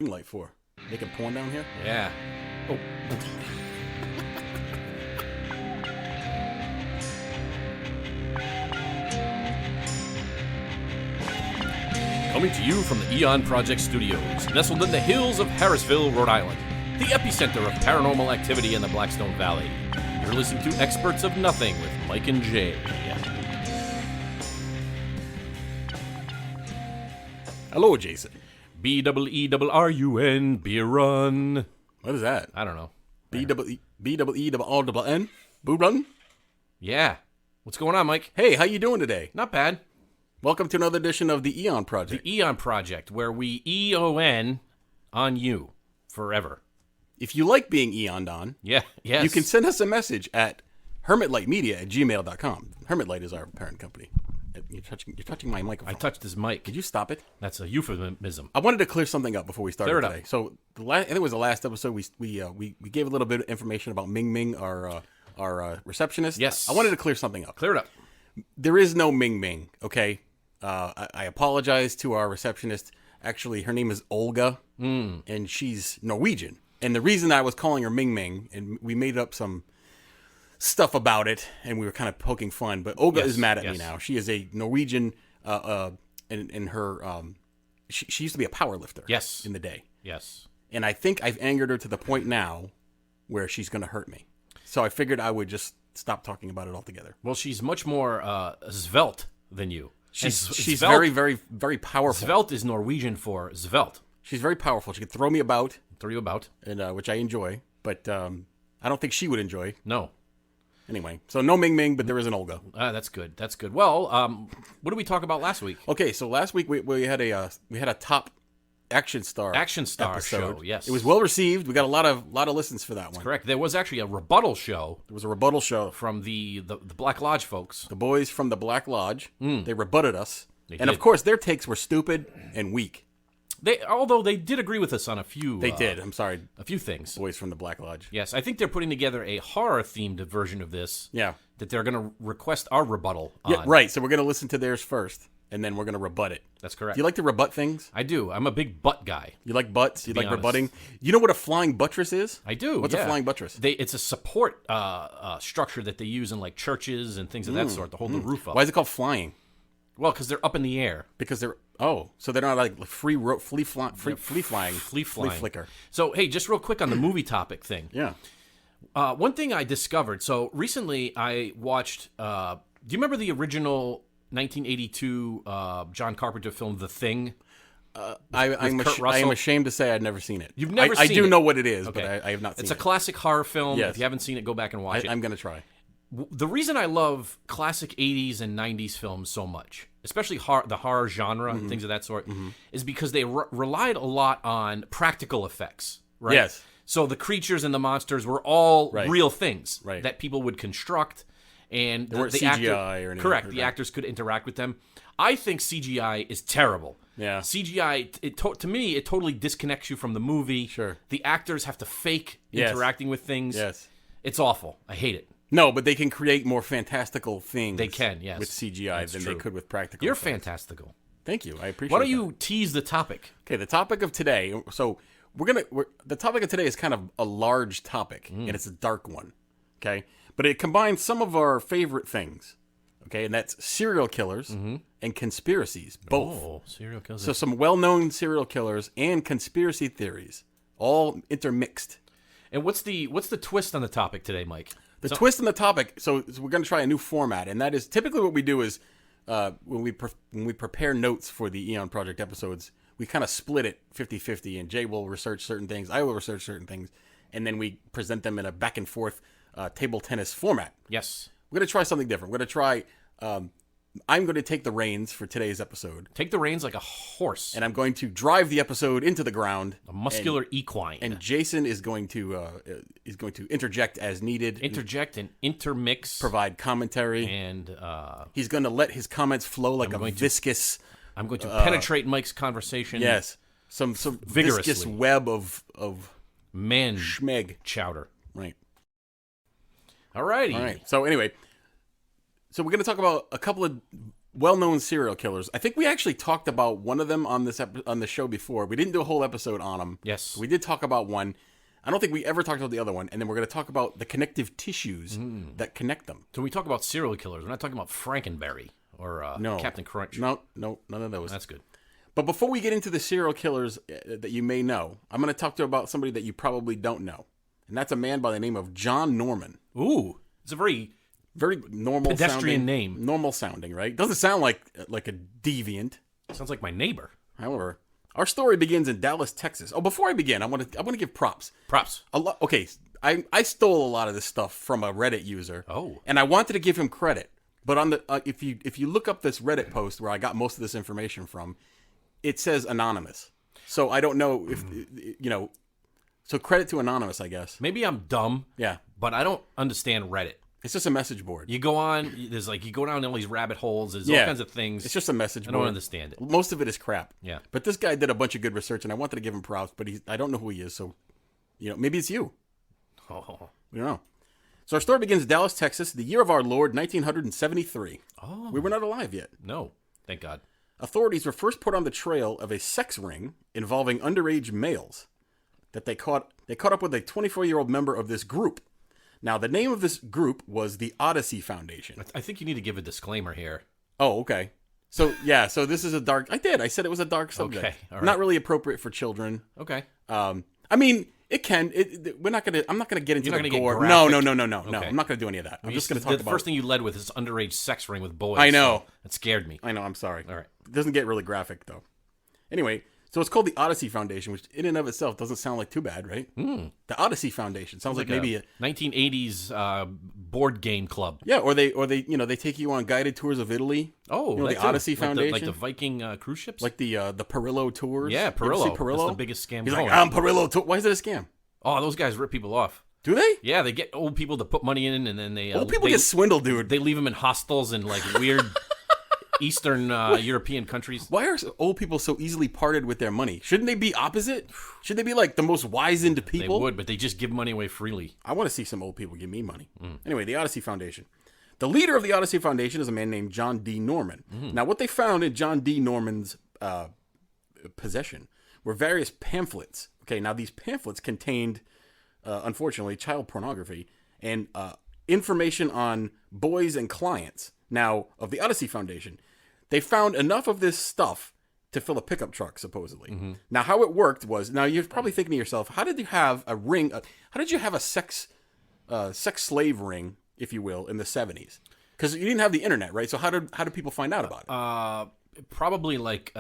light for? Making porn down here? Yeah. Oh. Coming to you from the Eon Project Studios, nestled in the hills of Harrisville, Rhode Island, the epicenter of paranormal activity in the Blackstone Valley. You're listening to Experts of Nothing with Mike and Jay. Hello, Jason. B-double-E-double-R-U-N, beer run. What is that? I don't know. B-double-E-double-R-double-N? Boo run? Yeah. What's going on, Mike? Hey, how you doing today? Not bad. Welcome to another edition of the Eon Project. The Eon Project, where we E-O-N on you forever. If you like being Eon'd on, Yeah, yes. you can send us a message at hermitlightmedia@gmail.com. Hermitlight is our parent company. You're touching my microphone. I touched his mic. Could you stop it? That's a euphemism. I wanted to clear something up before we started Clear it up. today. So I think it was the last episode we gave a little bit of information about Ming Ming, our receptionist. Yes. I wanted to clear something up. Clear it up. There is no Ming Ming, okay? I apologize to our receptionist. Actually, her name is Olga, and she's Norwegian. And the reason I was calling her Ming Ming, and we made up some stuff about it, and we were kind of poking fun, but Olga is mad at me now. She is a Norwegian, in her, she used to be a power lifter in the day. Yes. And I think I've angered her to the point now where she's going to hurt me. So I figured I would just stop talking about it altogether. Well, she's much more svelte than you. She's svelte, very, very, very powerful. Svelte is Norwegian for svelte. She's very powerful. She can throw me about. Throw you about. And which I enjoy, but I don't think she would enjoy. No. Anyway, so no Ming Ming, but there is an Olga. That's good. That's good. Well, what did we talk about last week? Okay, so last week we had a top action star episode. Show. Yes, it was well received. We got a lot of listens for that one. That's correct. There was actually a rebuttal show. There was a rebuttal show from the Black Lodge folks. The boys from the Black Lodge. They rebutted us, and of course their takes were stupid and weak. Although they did agree with us on a few. They did. I'm sorry. A few things. Boys from the Black Lodge. Yes, I think they're putting together a horror-themed version of this. Yeah. That they're going to request our rebuttal on. Yeah, right. So we're going to listen to theirs first, and then we're going to rebut it. That's correct. Do you like to rebut things? I do. I'm a big butt guy. You like butts? You like rebutting? You know what a flying buttress is? I do. What's a flying buttress? It's a support structure that they use in like churches and things of that sort to hold the roof up. Why is it called flying? Well, because they're up in the air. Because they're so they're not like flea flying. Flea flicker. So hey, just real quick on the movie topic thing. Yeah. One thing I discovered. So recently I watched. Do you remember the original 1982 John Carpenter film, The Thing? I'm ashamed to say I've never seen it. You've never seen it? I do know what it is, Okay. but I have not seen it. It's a classic horror film. Yes. If you haven't seen it, go back and watch it. I'm going to try. The reason I love classic 80s and 90s films so much, especially the horror genre and things of that sort, is because they relied a lot on practical effects, right? Yes. So the creatures and the monsters were all real things that people would construct, and they weren't CGI or anything. Correct. The actors could interact with them. I think CGI is terrible. Yeah. CGI, to me, it totally disconnects you from the movie. Sure. The actors have to fake interacting with things. Yes. It's awful. I hate it. No, but they can create more fantastical things. They can, yes. With CGI than they could with practical. You're effects. fantastical. Thank you. I appreciate. Why don't you tease the topic? Okay, the topic of today. So the topic of today is kind of a large topic, and it's a dark one. Okay, but it combines some of our favorite things. Okay, and that's serial killers and conspiracies, both. Oh, serial killers. So some well-known serial killers and conspiracy theories, all intermixed. And what's the twist on the topic today, Mike? The twist on the topic, so we're going to try a new format, and that is typically what we do is when we prepare notes for the Eon Project episodes, we kind of split it 50-50, and Jay will research certain things, I will research certain things, and then we present them in a back-and-forth table tennis format. Yes. We're going to try something different. We're going to try... I'm going to take the reins for today's episode. Take the reins like a horse. And I'm going to drive the episode into the ground. A muscular equine. And Jason is going to interject as needed. Interject and intermix. Provide commentary. And he's going to let his comments flow like viscous. I'm going to penetrate Mike's conversation. Yes. Some vigorously. Viscous web of man schmeg chowder. Right. Alrighty. All right. So anyway, so we're going to talk about a couple of well-known serial killers. I think we actually talked about one of them on this on the show before. We didn't do a whole episode on them. Yes. We did talk about one. I don't think we ever talked about the other one. And then we're going to talk about the connective tissues that connect them. So we talk about serial killers. We're not talking about Frankenberry or Captain Crunch. No, none of those. That's good. But before we get into the serial killers that you may know, I'm going to talk to you about somebody that you probably don't know. And that's a man by the name of John Norman. Ooh, it's a very normal pedestrian name. Normal sounding, right? Doesn't sound like a deviant. Sounds like my neighbor. However, our story begins in Dallas, Texas. Oh, before I begin, I want to give props. Props. Okay, I stole a lot of this stuff from a Reddit user. Oh. And I wanted to give him credit, but on the if you look up this Reddit post where I got most of this information from, it says anonymous. So I don't know if So credit to anonymous, I guess. Maybe I'm dumb. Yeah. But I don't understand Reddit. It's just a message board. You go on, you go down all these rabbit holes. There's all kinds of things. It's just a message board. I don't understand it. Most of it is crap. Yeah. But this guy did a bunch of good research, and I wanted to give him props, but I don't know who he is, so, maybe it's you. Oh. We don't know. So our story begins in Dallas, Texas, the year of our Lord, 1973. Oh. We were not alive yet. No. Thank God. Authorities were first put on the trail of a sex ring involving underage males that they caught up with a 24-year-old member of this group. Now, the name of this group was the Odyssey Foundation. I think you need to give a disclaimer here. Oh, okay. So this is a dark... I said it was a dark subject. Okay, all right. Not really appropriate for children. Okay. I mean, it can... I'm not going to get into You're not the gonna get gore. graphic? No. Okay. I'm not going to do any of that. I'm just going to talk The about... first thing you led with is underage sex ring with boys. I know. So it scared me. I know, I'm sorry. All right. It doesn't get really graphic, though. Anyway, so it's called the Odyssey Foundation, which in and of itself doesn't sound like too bad, right? The Odyssey Foundation. Sounds like maybe a 1980s board game club. Yeah, or they they take you on guided tours of Italy. Oh, the Odyssey Foundation. Like the Viking cruise ships? Like the Perillo tours. Yeah, You ever Perillo. see Perillo? That's the biggest scam He's going. like, I'm Perillo. Why is it a scam? Oh, those guys rip people off. Do they? Yeah, they get old people to put money in, and then they... Old people get swindled, dude. They leave them in hostels and like weird Eastern European countries. Why are old people so easily parted with their money? Shouldn't they be opposite? Should they be like the most wizened people? They would, but they just give money away freely. I want to see some old people give me money. Anyway, the Odyssey Foundation. The leader of the Odyssey Foundation is a man named John D. Norman. Now, what they found in John D. Norman's possession were various pamphlets. Okay, now these pamphlets contained, unfortunately, child pornography and information on boys and clients. Now, of the Odyssey Foundation. They found enough of this stuff to fill a pickup truck, supposedly. Now, how it worked was, now you're probably thinking to yourself, how did you have a ring? How did you have a sex slave ring, if you will, in the 70s? Because you didn't have the internet, right? So how did people find out about it? Probably like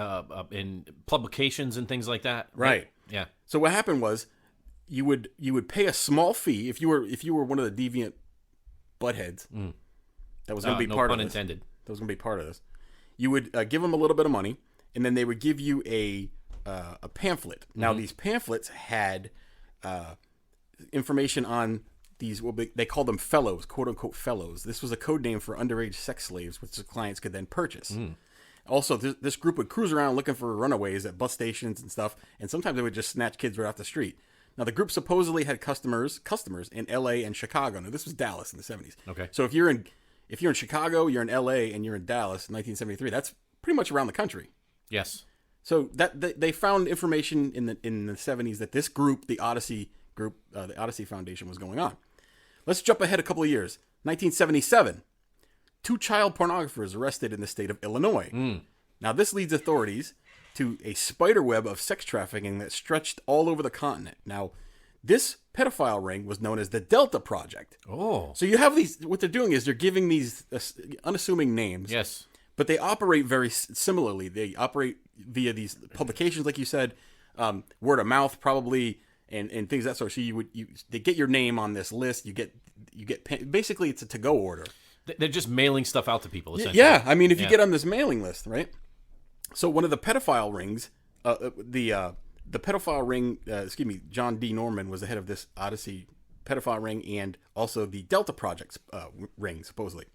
in publications and things like that. Right. Yeah. So what happened was, you would pay a small fee if you were one of the deviant buttheads. That was going to be part of this. No pun intended. That was going to be part of this. You would give them a little bit of money, and then they would give you a pamphlet. Now, these pamphlets had information on these, they called them fellows, quote-unquote fellows. This was a code name for underage sex slaves, which the clients could then purchase. Also, this group would cruise around looking for runaways at bus stations and stuff, and sometimes they would just snatch kids right off the street. Now, the group supposedly had customers in L.A. and Chicago. Now, this was Dallas in the 70s. Okay. So if you're in Chicago, you're in L.A., and you're in Dallas in 1973, that's pretty much around the country. Yes. So that they found information in the 70s that this group, the Odyssey group, the Odyssey Foundation, was going on. Let's jump ahead a couple of years. 1977, 2 child pornographers arrested in the state of Illinois. Now, this leads authorities to a spider web of sex trafficking that stretched all over the continent. Now, this pedophile ring was known as the Delta Project. Oh. So you have these, what they're doing is they're giving these unassuming names. Yes. But they operate very similarly. They operate via these publications, like you said, word of mouth probably, and things of that sort. So they get your name on this list. You get basically it's a to-go order. They're just mailing stuff out to people, essentially. Yeah, I mean, if you get on this mailing list, right? So one of the pedophile rings, the pedophile ring, John D. Norman was the head of this Odyssey pedophile ring and also the Delta Project ring, supposedly.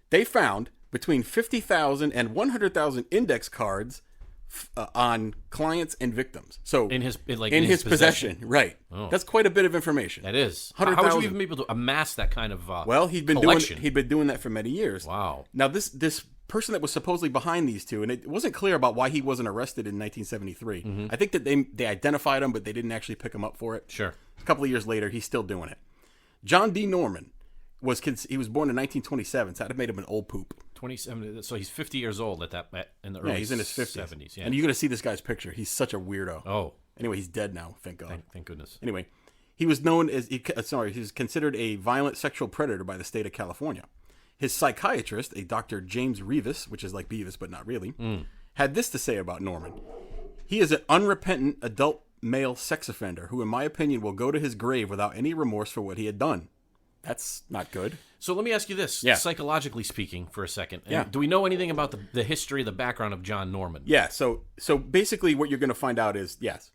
They found between 50,000 and 100,000 index cards on clients and victims. So in his possession, right? Oh. That's quite a bit of information. That is. 100,000. How would you even be able to amass that kind of Well, he'd been collection? doing that for many years. Wow. Now this person that was supposedly behind these two, and it wasn't clear about why he wasn't arrested in 1973. I think that they identified him, but they didn't actually pick him up for it. Sure. A couple of years later, he's still doing it. John D. Norman was born in 1927, so that made him an old poop. 27. So he's 50 years old in the early 70s. Yeah, he's in his 50s. 70s. Yeah. And you're going to see this guy's picture. He's such a weirdo. Oh. Anyway, he's dead now, thank God. Thank goodness. Anyway, he was known as, he's considered a violent sexual predator by the state of California. His psychiatrist, a Dr. James Revis, which is like Beavis, but not really, had this to say about Norman. He is an unrepentant adult male sex offender who, in my opinion, will go to his grave without any remorse for what he had done. That's not good. So let me ask you this, psychologically speaking, for a second. Yeah. Do we know anything about the history, the background of John Norman? Yeah, so basically what you're going to find out is, yes.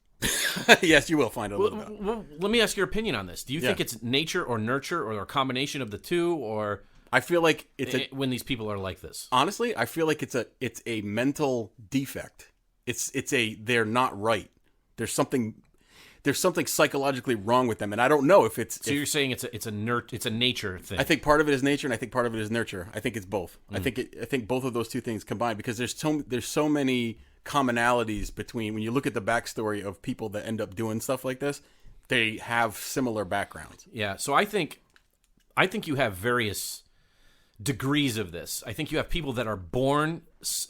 Yes, you will find out a little bit. Well, let me ask your opinion on this. Do you think it's nature or nurture or a combination of the two, or... I feel like when these people are like this. Honestly, I feel like it's a mental defect. They're not right. There's something psychologically wrong with them, and I don't know if it's. So you're saying it's a nature thing. I think part of it is nature, and I think part of it is nurture. I think it's both. I think both of those two things combined, because there's so many commonalities between, when you look at the backstory of people that end up doing stuff like this, they have similar backgrounds. Yeah. So I think you have various degrees of this. I think you have people that are born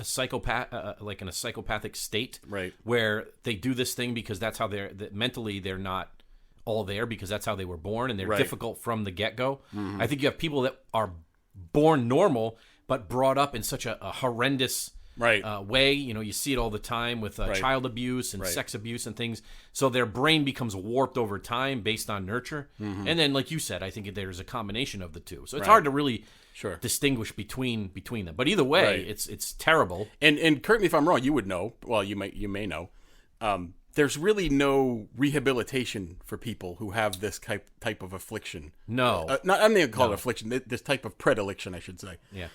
like in a psychopathic state, right, where they do this thing because that's how mentally they're not all there, because that's how they were born, and they're difficult from the get-go. I think you have people that are born normal but brought up in such a horrendous way. You know, you see it all the time with child abuse and sex abuse and things. So their brain becomes warped over time based on nurture. And then, like you said, I think there's a combination of the two. So it's hard to really distinguish between them. But either way, it's terrible. And correct me if I'm wrong. You would know. Well, you may know. There's really no rehabilitation for people who have this type of affliction. No, I'm not going to call it affliction. This type of predilection, I should say. Yeah.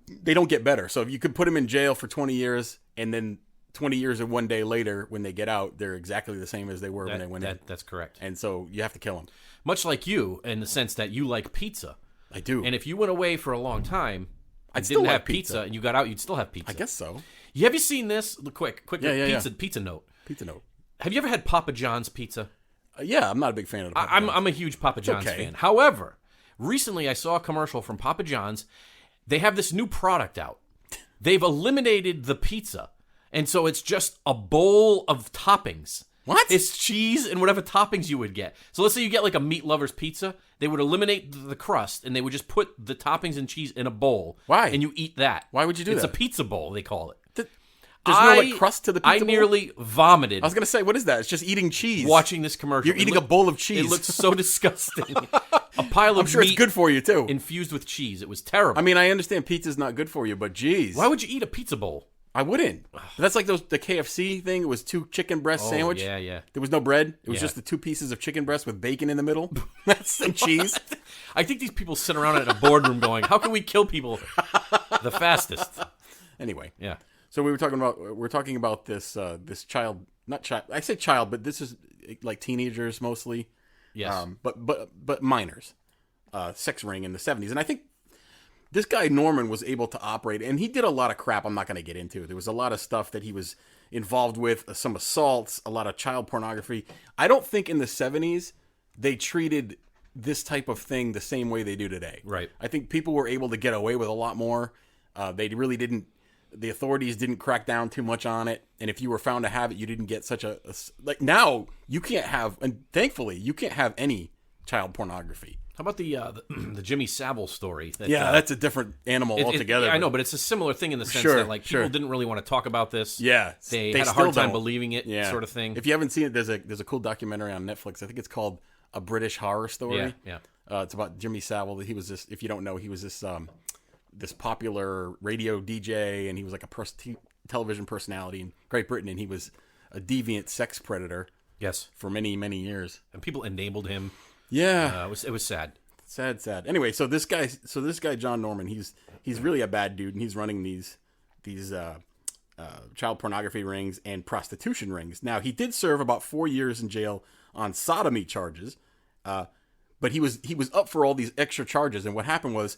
They don't get better. So if you could put them in jail for 20 years, and then 20 years and one day later, when they get out, they're exactly the same as they were when they went in. That's correct. And so you have to kill them. Much like you, in the sense that you like pizza. I do. And if you went away for a long time, I didn't have pizza, and you got out, you'd still have pizza. I guess so. Have you seen this? Quick pizza note. Pizza note. Have you ever had Papa John's pizza? Yeah, I'm not a big fan of the Papa John's. I'm a huge Papa John's fan. However, recently I saw a commercial from Papa John's. They have this new product out. They've eliminated the pizza, and so it's just a bowl of toppings. What? It's cheese and whatever toppings you would get. So let's say you get like a meat lover's pizza. They would eliminate the crust, and they would just put the toppings and cheese in a bowl. Why? And you eat that. Why would you do that? It's a pizza bowl, they call it. There's no like crust to the pizza bowl? I nearly vomited. I was going to say, what is that? It's just eating cheese. Watching this commercial. You're eating a bowl of cheese. It looks so disgusting. A pile of I'm sure meat it's good for you, too. infused with cheese. It was terrible. I mean, I understand pizza's not good for you, but geez. Why would you eat a pizza bowl? I wouldn't. That's like the KFC thing. It was 2 chicken breast sandwich. Yeah. There was no bread. It was just the 2 pieces of chicken breast with bacon in the middle. That's some cheese. I think these people sit around in a boardroom going, how can we kill people the fastest? Anyway. Yeah. So we're talking about this this child, not child. I say child, but this is like teenagers mostly. Yes. But minors, sex ring in the 70s, and I think this guy Norman was able to operate, and he did a lot of crap I'm not going to get into. There was a lot of stuff that he was involved with, some assaults, a lot of child pornography. I don't think in the 70s they treated this type of thing the same way they do today. Right. I think people were able to get away with a lot more. They really didn't. The authorities didn't crack down too much on it, and if you were found to have it, you didn't get such a like now you can't have, and thankfully you can't have any child pornography. How about the Jimmy Savile story? That's a different animal altogether. I know, but it's a similar thing in the sense that like people didn't really want to talk about this. Yeah, they had a hard time believing it, sort of thing. If you haven't seen it, there's a cool documentary on Netflix. I think it's called A British Horror Story. Yeah. It's about Jimmy Savile. He was this. If you don't know, he was this popular radio DJ, and he was like a television personality in Great Britain, and he was a deviant sex predator. Yes, for many years, and people enabled him. Yeah, it was sad. Sad. Anyway, so this guy John Norman, he's really a bad dude, and he's running these child pornography rings and prostitution rings. Now, he did serve about 4 years in jail on sodomy charges, but he was up for all these extra charges, and what happened was,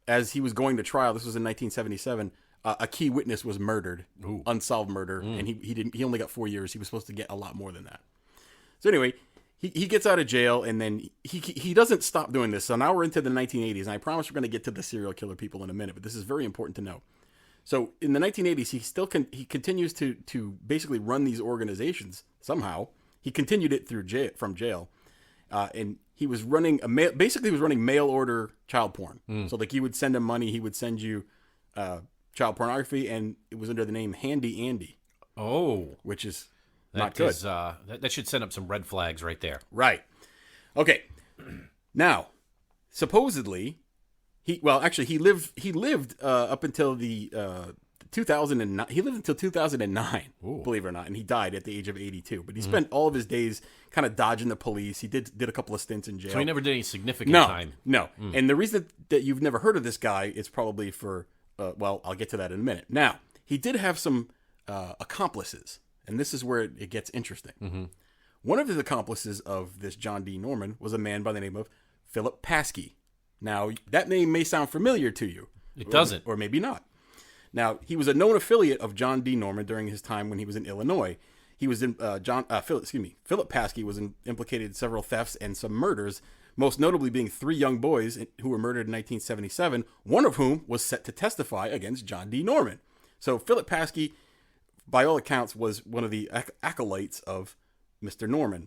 as he was going to trial, this was in 1977, a key witness was murdered, unsolved murder, and he only got 4 years. He was supposed to get a lot more than that. So anyway, he gets out of jail, and then he doesn't stop doing this. So now we're into the 1980s, and I promise we're going to get to the serial killer people in a minute, but this is very important to know. So in the 1980s, he continues to basically run these organizations somehow. He continued it from jail, and he was running mail order child porn. So like you would send him money, he would send you child pornography, and it was under the name Handy Andy. Oh, which is not good. That should send up some red flags right there. Right. Okay. Now, supposedly, he lived up until the 2009. He lived until 2009, believe it or not, and he died at the age of 82. But he spent all of his days kind of dodging the police. He did a couple of stints in jail. So he never did any significant time. No. And the reason that you've never heard of this guy is probably for, well, I'll get to that in a minute. Now, he did have some accomplices, and this is where it gets interesting. One of his accomplices of this John D. Norman was a man by the name of Philip Paskey. Now, that name may sound familiar to you. It doesn't. Or maybe not. Now, he was a known affiliate of John D. Norman during his time when he was in Illinois. He was in Philip Paskey was implicated in several thefts and some murders, most notably being 3 young boys who were murdered in 1977, one of whom was set to testify against John D. Norman. So Philip Paskey, by all accounts, was one of the acolytes of Mr. Norman.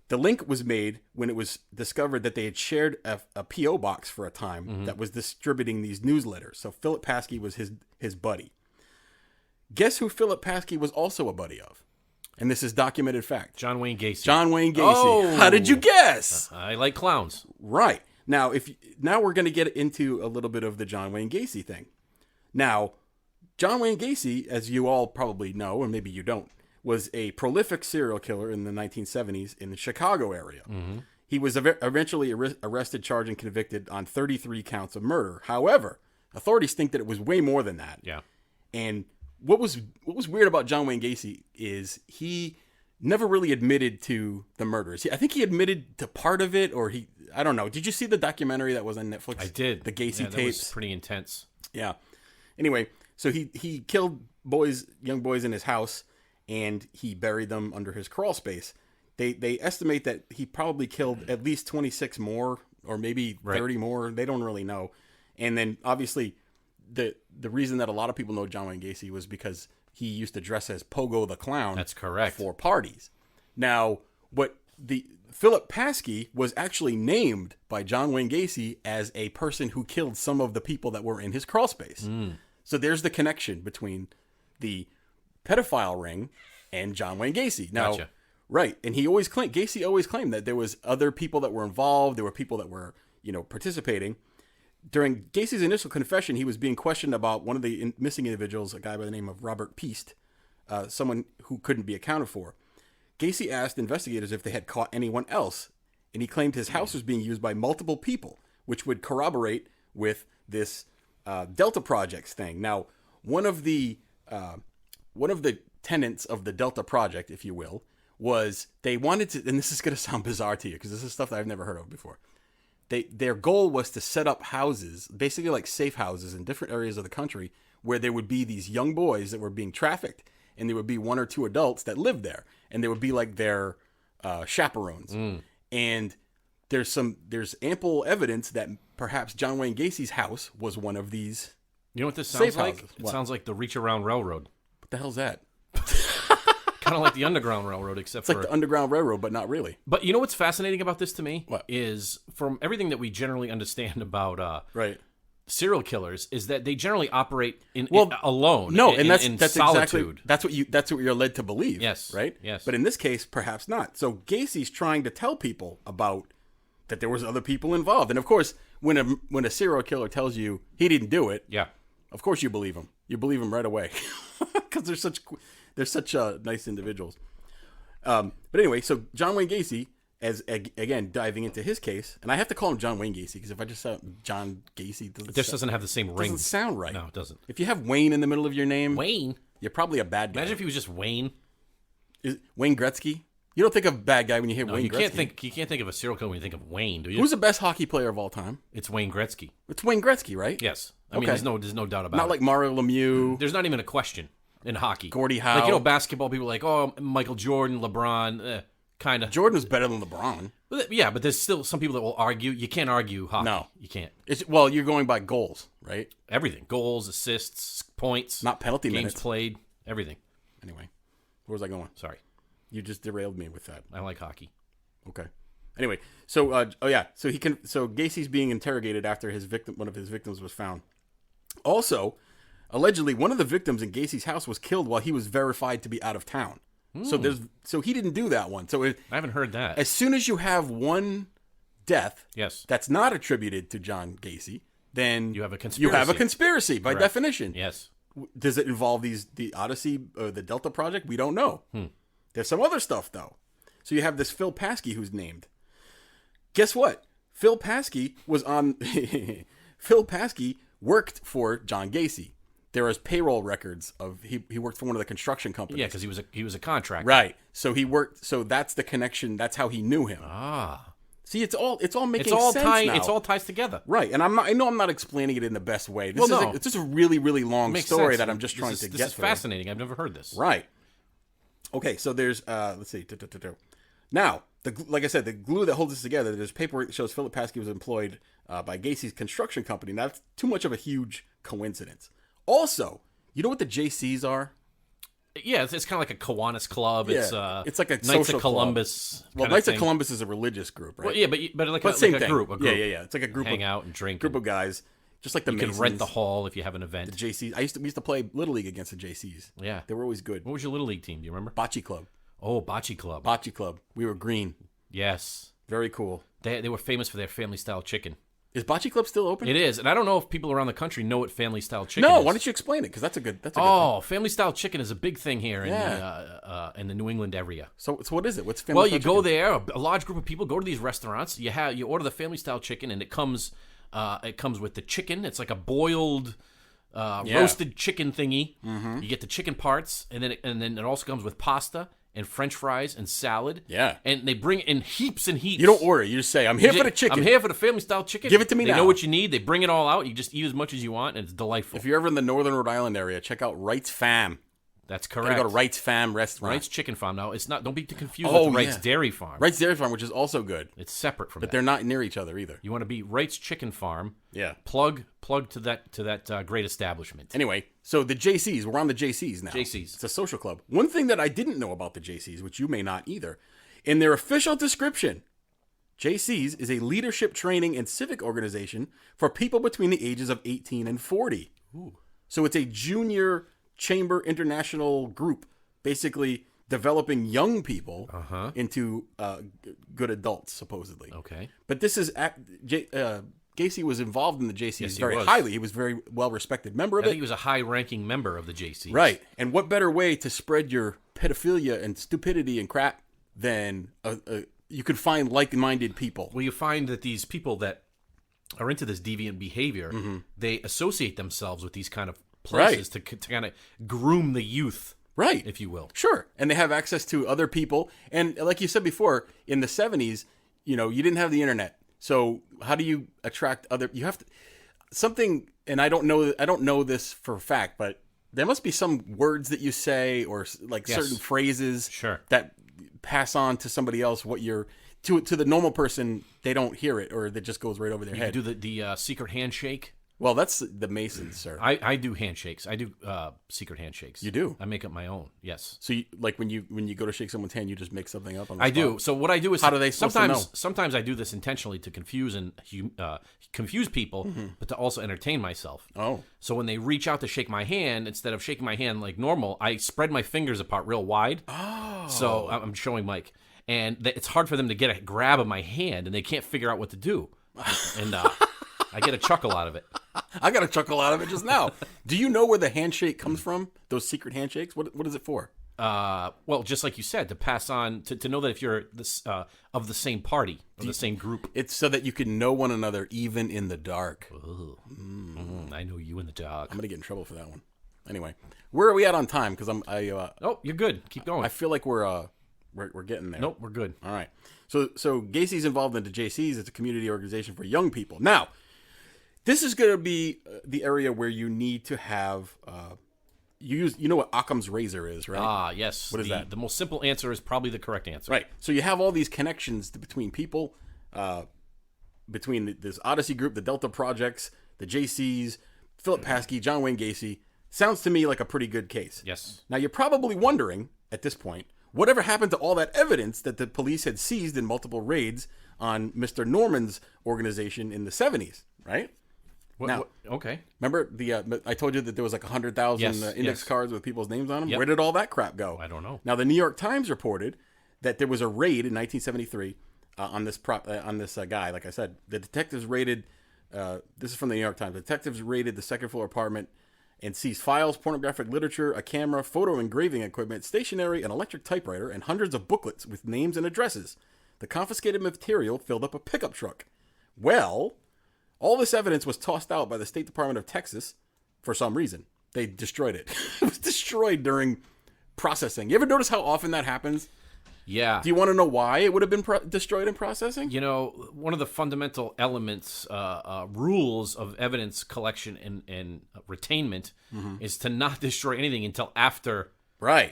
The link was made when it was discovered that they had shared a P.O. box for a time that was distributing these newsletters. So Philip Paskey was his buddy. Guess who Philip Paskey was also a buddy of? And this is documented fact. John Wayne Gacy. John Wayne Gacy. Oh, how did you guess? I like clowns. Right. Now, now we're going to get into a little bit of the John Wayne Gacy thing. Now, John Wayne Gacy, as you all probably know, or maybe you don't, was a prolific serial killer in the 1970s in the Chicago area. He was eventually arrested, charged, and convicted on 33 counts of murder. However, authorities think that it was way more than that. Yeah. And what was weird about John Wayne Gacy is he never really admitted to the murders. I think he admitted to part of it, or I don't know. Did you see the documentary that was on Netflix? I did. The Gacy tapes. That was pretty intense. Yeah. Anyway, so he killed young boys in his house, and he buried them under his crawl space. They estimate that he probably killed at least 26 more, or maybe 30 more. They don't really know. And then obviously the reason that a lot of people know John Wayne Gacy was because he used to dress as Pogo the Clown. That's correct. For parties. Now, Philip Paskey was actually named by John Wayne Gacy as a person who killed some of the people that were in his crawl space. So there's the connection between the pedophile ring and John Wayne Gacy. Now, gotcha. Right, and Gacy always claimed that there was other people that were involved. There were people that were, participating. During Gacy's initial confession, he was being questioned about one of the missing individuals, a guy by the name of Robert Peast, someone who couldn't be accounted for. Gacy asked investigators if they had caught anyone else, and he claimed his house was being used by multiple people, which would corroborate with this Delta Projects thing. Now, one of the tenets of the Delta Project, if you will, was they wanted to, and this is going to sound bizarre to you because this is stuff that I've never heard of before. Their goal was to set up houses, basically like safe houses in different areas of the country, where there would be these young boys that were being trafficked, and there would be 1 or 2 adults that lived there, and they would be like their chaperones. And there's ample evidence that perhaps John Wayne Gacy's house was one of these. You know what this sounds like? Houses. It sounds like the Reach Around Railroad. What the hell's that? Kind of like the Underground Railroad, except it's like the Underground Railroad, but not really. But you know what's fascinating about this to me? What? Is from everything that we generally understand about right. serial killers is that they generally operate alone. No, and that's solitude. Exactly that's what you're led to believe. Yes. Right? Yes. But in this case, perhaps not. So Gacy's trying to tell people about that there was other people involved. And of course, when a serial killer tells you he didn't do it, yeah, of course you believe him. You believe him right away. Because they're such nice individuals. But anyway, so John Wayne Gacy, again diving into his case, and I have to call him John Wayne Gacy because if I just say John Gacy, it just doesn't have the same ring. Doesn't sound right. No, it doesn't. If you have Wayne in the middle of your name, Wayne, you're probably a bad guy. Imagine if he was just Wayne. Wayne Gretzky. You don't think of bad guy when you hear Wayne Gretzky. You can't think of a serial killer when you think of Wayne, do you? Who's the best hockey player of all time? It's Wayne Gretzky. It's Wayne Gretzky, right? Yes. I mean, there's no doubt about it. Not like Mario Lemieux. There's not even a question in hockey. Gordie Howe. Like, basketball, people are like, oh, Michael Jordan, LeBron, kind of. Jordan was better than LeBron. Yeah, but there's still some people that will argue. You can't argue hockey. No. You can't. Well, you're going by goals, right? Everything. Goals, assists, points. Not penalty games minutes. played. Everything. Anyway, where was I going? Sorry. You just derailed me with that. I like hockey. Okay. Anyway, so Gacy's being interrogated after one of his victims was found. Also, allegedly, one of the victims in Gacy's house was killed while he was verified to be out of town. So he didn't do that one. So I haven't heard that. As soon as you have one death, yes, that's not attributed to John Gacy, then you have a conspiracy. You have a conspiracy by definition. Yes. Does it involve the Odyssey or the Delta Project? We don't know. There's some other stuff though. So you have this Phil Paskey who's named. Guess what? Phil Paskey was on. Phil Paskey worked for John Gacy. There is payroll records of he worked for one of the construction companies. Yeah, because he was a contractor. Right. So he worked. So that's the connection. That's how he knew him. Ah. See, it's all making sense now. It all ties together. Right. And I know I'm not explaining it in the best way. It's just a really, really long story that I'm just trying to get through. This is fascinating. I've never heard this. Right. Okay. So there's let's see. Now, like I said, the glue that holds this together. There's paperwork that shows Philip Paskey was employed by Gacy's construction company. Now, that's too much of a huge coincidence. Also, you know what the JCs are? Yeah, it's kind of like a Kiwanis Club. Yeah, it's like a Knights social of Columbus. Well, Knights of Columbus is a religious group, right? Well, yeah, but like a group. Yeah. It's like a group. Hang out and drink. Group of guys, just like the Masons. You can rent the hall if you have an event. The JCs. We used to play Little League against the JCs. Yeah, they were always good. What was your Little League team? Do you remember? Bocce Club. Oh, Bocce Club. Bocce Club. We were green. Yes. Very cool. They were famous for their family style chicken. Is Bocce Club still open? It is, and I don't know if people around the country know what family style chicken is. No, why don't you explain it? Because that's a good thing. Family style chicken is a big thing here in the New England area. So what is it? What's family style chicken? Well, you go there, a large group of people go to these restaurants. You order the family style chicken, and it comes with the chicken. It's like a boiled roasted chicken thingy. Mm-hmm. You get the chicken parts, and then it also comes with pasta and French fries and salad. Yeah. And they bring it in heaps and heaps. You don't order. You just say, I'm here for the chicken. I'm here for the family style chicken. Give it to me now. They know what you need. They bring it all out. You just eat as much as you want, and it's delightful. If you're ever in the northern Rhode Island area, check out Wright's Fam. That's correct. You go to Wright's Fam restaurant. Wright's Chicken Farm. Now, it's not. Don't be confused with Wright's Dairy Farm. Wright's Dairy Farm, which is also good. It's separate from that. But they're not near each other either. You want to be Wright's Chicken Farm. Yeah. Plug to that great establishment. Anyway, so the JCs. We're on the JCs now. JCs. It's a social club. One thing that I didn't know about the JCs, which you may not either, in their official description, JCs is a leadership training and civic organization for people between the ages of 18 and 40. Ooh. So it's a junior chamber international group, basically developing young people into good adults, supposedly. Okay. But this is Gacy was involved in the JCs very highly. He was a very well-respected member of it. I think he was a high-ranking member of the JCs. Right. And what better way to spread your pedophilia and stupidity and crap than you could find like-minded people? Well, you find that these people that are into this deviant behavior, they associate themselves with these kind of places to kind of groom the youth. Right. If you will. Sure. And they have access to other people. And like you said before, in the 70s, you didn't have the internet. So how do you attract you have to, something, and I don't know this for a fact, but there must be some words that you say or like certain phrases that pass on to somebody else what you're, to the normal person, they don't hear it or that just goes right over their head. You do the secret handshake. Well, that's the Masons, sir. I do handshakes. I do secret handshakes. You do? I make up my own. Yes. So, when you go to shake someone's hand, you just make something up on the spot? I do. So what I do is how do they sometimes I do this intentionally to confuse people, but to also entertain myself. Oh. So when they reach out to shake my hand, instead of shaking my hand like normal, I spread my fingers apart real wide. Oh. So I'm showing Mike, and it's hard for them to get a grab of my hand, and they can't figure out what to do, and I get a chuckle out of it. I got a chuckle out of it just now. Do you know where the handshake comes from? Those secret handshakes? What is it for? Well, just like you said, to pass on, to know that if you're of the same party, or the same group. It's so that you can know one another even in the dark. I know you in the dark. I'm going to get in trouble for that one. Anyway, where are we at on time? Because oh, you're good. Keep going. I feel like we're we're getting there. Nope, we're good. All right. So Gacy's involved into JC's. It's a community organization for young people. Now, this is going to be the area where you need to have you know what Occam's razor is, right? Ah, yes. What is that? The most simple answer is probably the correct answer. Right. So you have all these connections between people, between this Odyssey group, the Delta Projects, the JCs, Philip Paskey, John Wayne Gacy. Sounds to me like a pretty good case. Yes. Now, you're probably wondering, at this point, whatever happened to all that evidence that the police had seized in multiple raids on Mr. Norman's organization in the 70s, right? Okay. Remember, I told you that there was like 100,000 index cards with people's names on them? Yep. Where did all that crap go? I don't know. Now, the New York Times reported that there was a raid in 1973 on this guy. Like I said, the detectives raided, this is from the New York Times, the detectives raided the second floor apartment and seized files, pornographic literature, a camera, photo engraving equipment, stationery, an electric typewriter, and hundreds of booklets with names and addresses. The confiscated material filled up a pickup truck. Well, all this evidence was tossed out by the State Department of Texas for some reason. They destroyed it. It was destroyed during processing. You ever notice how often that happens? Yeah. Do you want to know why it would have been destroyed in processing? You know, one of the fundamental elements, rules of evidence collection and retainment is to not destroy anything until after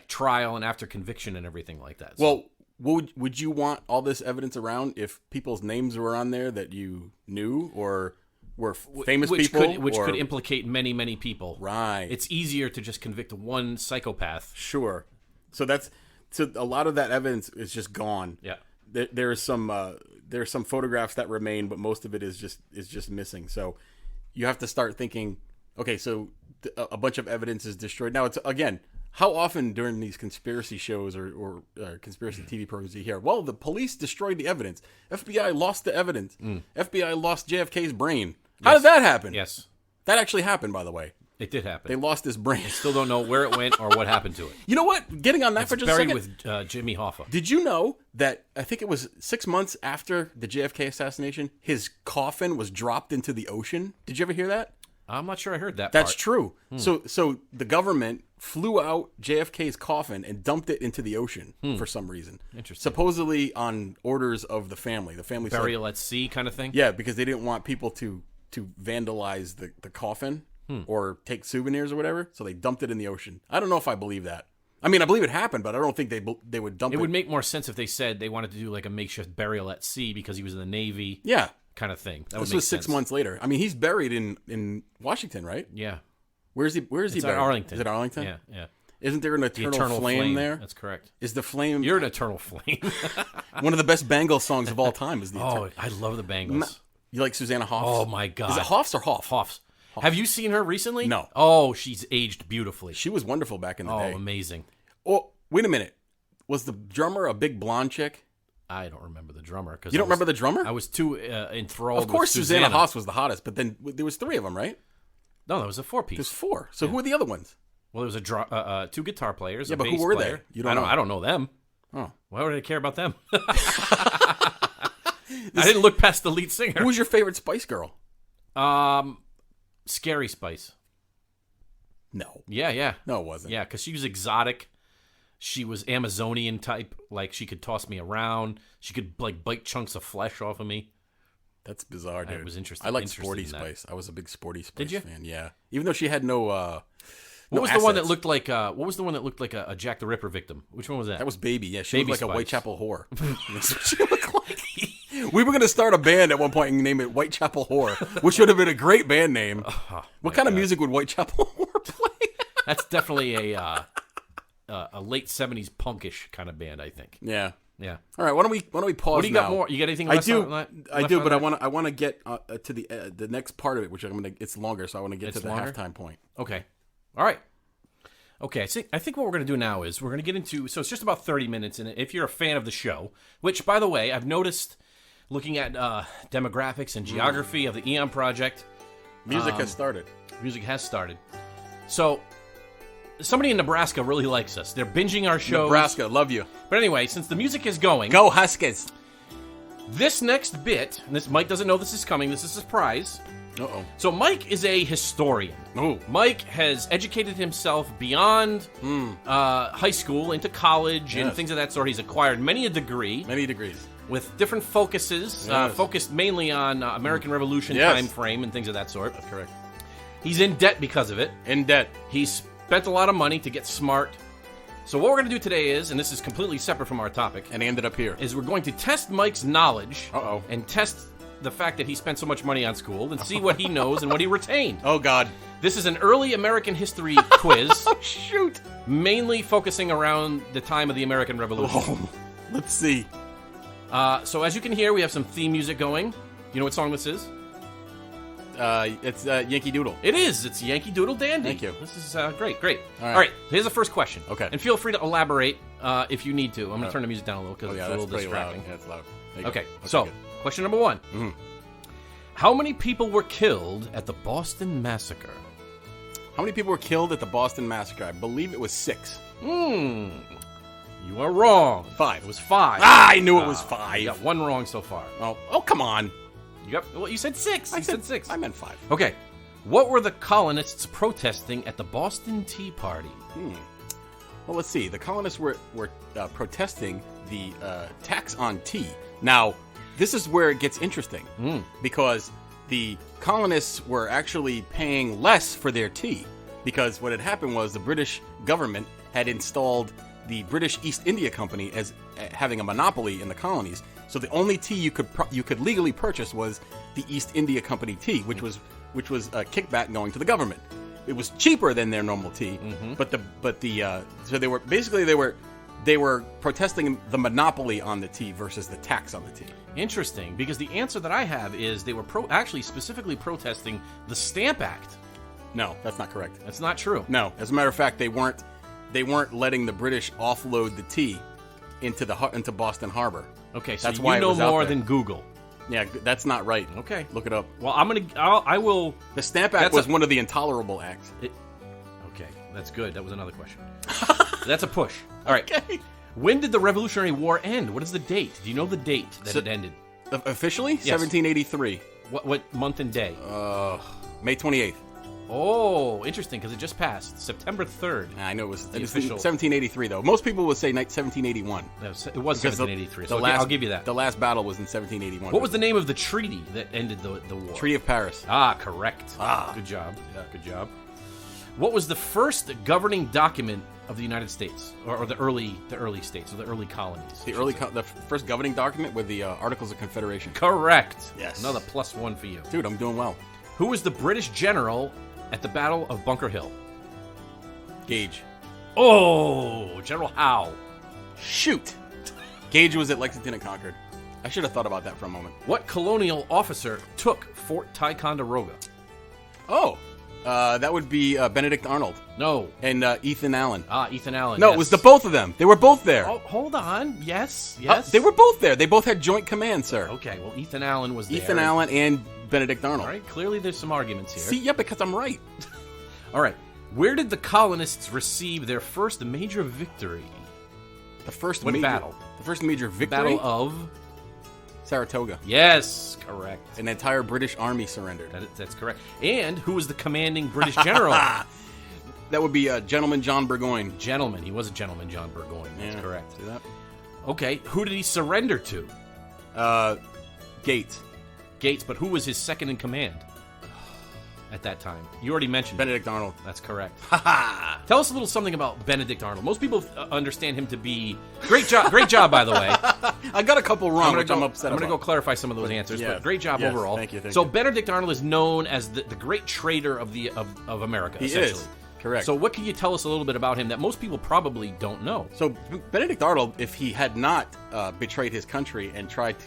trial and after conviction and everything like that. So, well, would you want all this evidence around if people's names were on there that you knew or were famous people? Which could implicate many, many people. Right. It's easier to just convict one psychopath. Sure. So a lot of that evidence is just gone. Yeah. There's some photographs that remain, but most of it is just missing. So you have to start thinking, okay, so a bunch of evidence is destroyed. Now, it's again, how often during these conspiracy shows or conspiracy TV programs do you hear, well, the police destroyed the evidence. FBI lost the evidence. FBI lost JFK's brain. How did that happen? Yes. That actually happened, by the way. It did happen. They lost his brain. I still don't know where it went or what happened to it. You know what? Getting on that for just a second. Buried with Jimmy Hoffa. Did you know that I think it was 6 months after the JFK assassination, his coffin was dropped into the ocean? Did you ever hear that? I'm not sure I heard that That's part. true. So the government flew out JFK's coffin and dumped it into the ocean for some reason. Interesting. Supposedly on orders of the family. The family said, Burial at sea kind of thing? yeah, because they didn't want people to vandalize the coffin or take souvenirs or whatever. So they dumped it in the ocean. I don't know if I believe that. I mean, I believe it happened, but I don't think they would dump it. It would make more sense if they said they wanted to do like a makeshift burial at sea because he was in the Navy. Yeah. Kind of thing. This was 6 months later. I mean, he's buried in Washington, right? Yeah. Where is he buried? At Arlington. Is it Arlington? Yeah. Isn't there an eternal flame there? That's correct. Is the flame... You're an eternal flame. One of the best Bangles songs of all time is the eternal... I love the Bangles. You like Susanna Hoffs? Oh, my God. Is it Hoffs or Hoff? Hoffs. Have you seen her recently? No. Oh, she's aged beautifully. She was wonderful back in the day. Oh, amazing. Oh, wait a minute. Was the drummer a big blonde chick? I don't remember the drummer. You don't remember the drummer? I was too enthralled. Of course, with Susanna Hoffs was the hottest, but then there was 3 of them, right? No, there was a 4-piece. There's 4. So who are the other ones? Well, there was 2 guitar players. Yeah, a but bass who were player. they? I don't know them. Oh, why would I care about them? I didn't look past the lead singer. Who was your favorite Spice Girl? Scary Spice. No. Yeah. No, it wasn't. Yeah, because she was exotic. She was Amazonian type. Like, she could toss me around. She could, like, bite chunks of flesh off of me. That's bizarre, dude. It was interesting. I liked Sporty Spice. I was a big Sporty Spice Did you? fan. Yeah. Even though she had no What was assets. the one that looked like? What was the one that looked like a Jack the Ripper victim? Which one was that? That was Baby. Yeah, she Baby looked like Spice. a Whitechapel whore. That's what she looked like. We were gonna start a band at one point and name it Whitechapel Whore, which would have been a great band name. What kind of music would Whitechapel Whore play? That's definitely a late '70s punkish kind of band, I think. Yeah. Yeah. All right. Why don't we pause? What do you now? got more? You got anything? I left do. on that? I left do, on but that? I want to get to the next part of it, which it's longer, so I want to get It's to the longer? halftime point. Okay. All right. Okay, I think what we're going to do now is we're going to get into... So it's just about 30 minutes, and if you're a fan of the show, which, by the way, I've noticed looking at demographics and geography of the Eon Project... Music has started. Music has started. So, somebody in Nebraska really likes us. They're binging our shows. Nebraska, love you. But anyway, since the music is going... Go Huskies! This next bit, and Mike doesn't know this is coming, this is a surprise, Uh-oh. So Mike is a historian. Oh. Mike has educated himself beyond high school into college and things of that sort. He's acquired many a degree. Many degrees. With different focuses, focused mainly on American Revolution time frame and things of that sort. That's correct. He's in debt because of it. In debt. He's spent a lot of money to get smart. So what we're going to do today is, and this is completely separate from our topic, And he ended up here. is we're going to test Mike's knowledge Uh-oh. and test the fact that he spent so much money on school and see what he knows and what he retained. Oh, God. This is an early American history quiz, Oh, shoot. mainly focusing around the time of the American Revolution. Oh, let's see. So as you can hear, we have some theme music going. You know what song this is? It's Yankee Doodle. It is. It's Yankee Doodle Dandy. Thank you. This is great. All right. All right. Here's the first question. Okay. And feel free to elaborate if you need to. I'm going to turn the music down a little because Oh, yeah, it's a that's little pretty distracting. loud. Yeah, it's loud. There you Okay. go. So, good. question number one. Mhm. How many people were killed at the Boston Massacre? How many people were killed at the Boston Massacre? I believe it was 6. You are wrong. 5. It was 5. Ah, I knew it was 5. You got one wrong so far. Oh, come on. Well, you said 6. You said 6. I meant 5. Okay. What were the colonists protesting at the Boston Tea Party? Well, let's see. The colonists were protesting the tax on tea. Now, this is where it gets interesting because the colonists were actually paying less for their tea because what had happened was the British government had installed the British East India Company as having a monopoly in the colonies. So the only tea you could legally purchase was the East India Company tea, which was a kickback going to the government. It was cheaper than their normal tea, so they were protesting the monopoly on the tea versus the tax on the tea. Interesting, because the answer that I have is they were actually specifically protesting the Stamp Act. No, that's not correct. That's not true. No, as a matter of fact, they weren't letting the British offload the tea into Boston Harbor. Okay, so that's why you it know was out more there. than Google. Yeah, that's not right. Okay. Look it up. Well, I will. The Stamp Act was one of the intolerable acts. Okay, that's good. That was another question. That's a push. All right. Okay. When did the Revolutionary War end? What is the date? Do you know the date that it ended? Officially? Yes. 1783. What month and day? May 28th. Oh, interesting, because it just passed. September 3rd. I know it was official. 1783, though. Most people would say 1781. It was 1783, so last, I'll give you that. The last battle was in 1781. What was the name of the treaty that ended the war? Treaty of Paris. Ah, correct. Good job. Yeah, good job. What was the first governing document of the United States, or the early states, or the early colonies? The first governing document were the Articles of Confederation. Correct. Yes. Another +1 for you. Dude, I'm doing well. Who was the British general at the Battle of Bunker Hill? Gage. Oh, General Howe. Shoot. Gage was at Lexington and Concord. I should have thought about that for a moment. What colonial officer took Fort Ticonderoga? Oh, that would be Benedict Arnold. No. And Ethan Allen. Ethan Allen. No, yes. It was the both of them. They were both there. Oh, hold on. Yes. They were both there. They both had joint command, sir. Okay, well, Ethan Allen was there. Ethan Allen and Benedict Arnold. All right, clearly there's some arguments here. See, yeah, because I'm right. All right. Where did the colonists receive their first major victory? The first battle? The first major victory? Battle of Saratoga. Yes, correct. An entire British army surrendered. That's correct. And who was the commanding British general? That would be Gentleman John Burgoyne. Gentleman. He was a gentleman, John Burgoyne. That's correct. See that? Okay, who did he surrender to? Gates. Gates, but who was his second in command at that time? You already mentioned Benedict Arnold. That's correct. Tell us a little something about Benedict Arnold. Most people understand him to be great job, by the way. I got a couple wrong, which I'm upset I'm about. going to go clarify some of those answers, but great job overall. Thank you. So Benedict Arnold is known as the great trader of America. He essentially. is. Correct. So what can you tell us a little bit about him that most people probably don't know? So Benedict Arnold, if he had not betrayed his country and tried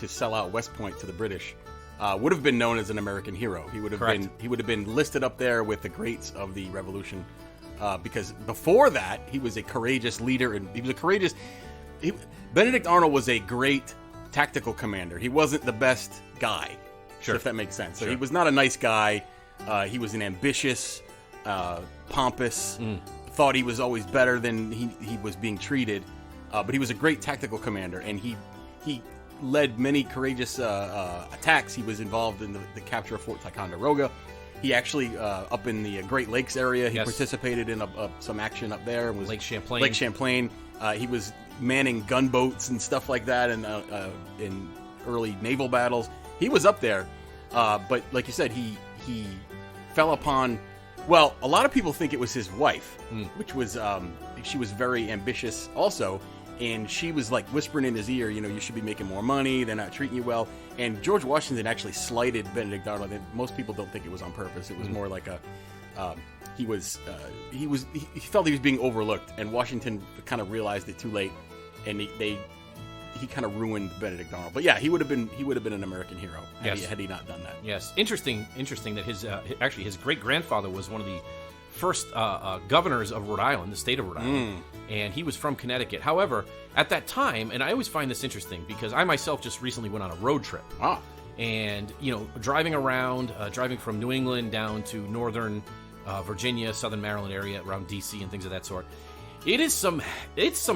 to sell out West Point to the British, would have been known as an American hero. He would have been listed up there with the greats of the Revolution, because before that he was a courageous leader, and Benedict Arnold was a great tactical commander. He wasn't the best guy, if that makes sense. So he was not a nice guy. He was an ambitious, pompous, thought he was always better than he was being treated, but he was a great tactical commander, and he led many courageous attacks. He was involved in the capture of Fort Ticonderoga. He actually, up in the Great Lakes area, he participated in some action up there. Was Lake Champlain. Lake Champlain. He was manning gunboats and stuff like that in early naval battles. He was up there, but like you said, he fell upon. Well, a lot of people think it was his wife, which was she was very ambitious also. And she was like whispering in his ear, you should be making more money. They're not treating you well. And George Washington actually slighted Benedict Arnold. Most people don't think it was on purpose. It was more like he felt he was being overlooked, and Washington kind of realized it too late, and he kind of ruined Benedict Arnold. But yeah, he would have been an American hero had he not done that. Yes, interesting that his great grandfather was one of the first governors of Rhode Island, the state of Rhode Island, and he was from Connecticut. However, at that time, and I always find this interesting because I myself just recently went on a road trip. And, driving around, driving from New England down to northern Virginia, southern Maryland area, around D.C. and things of that sort, it's some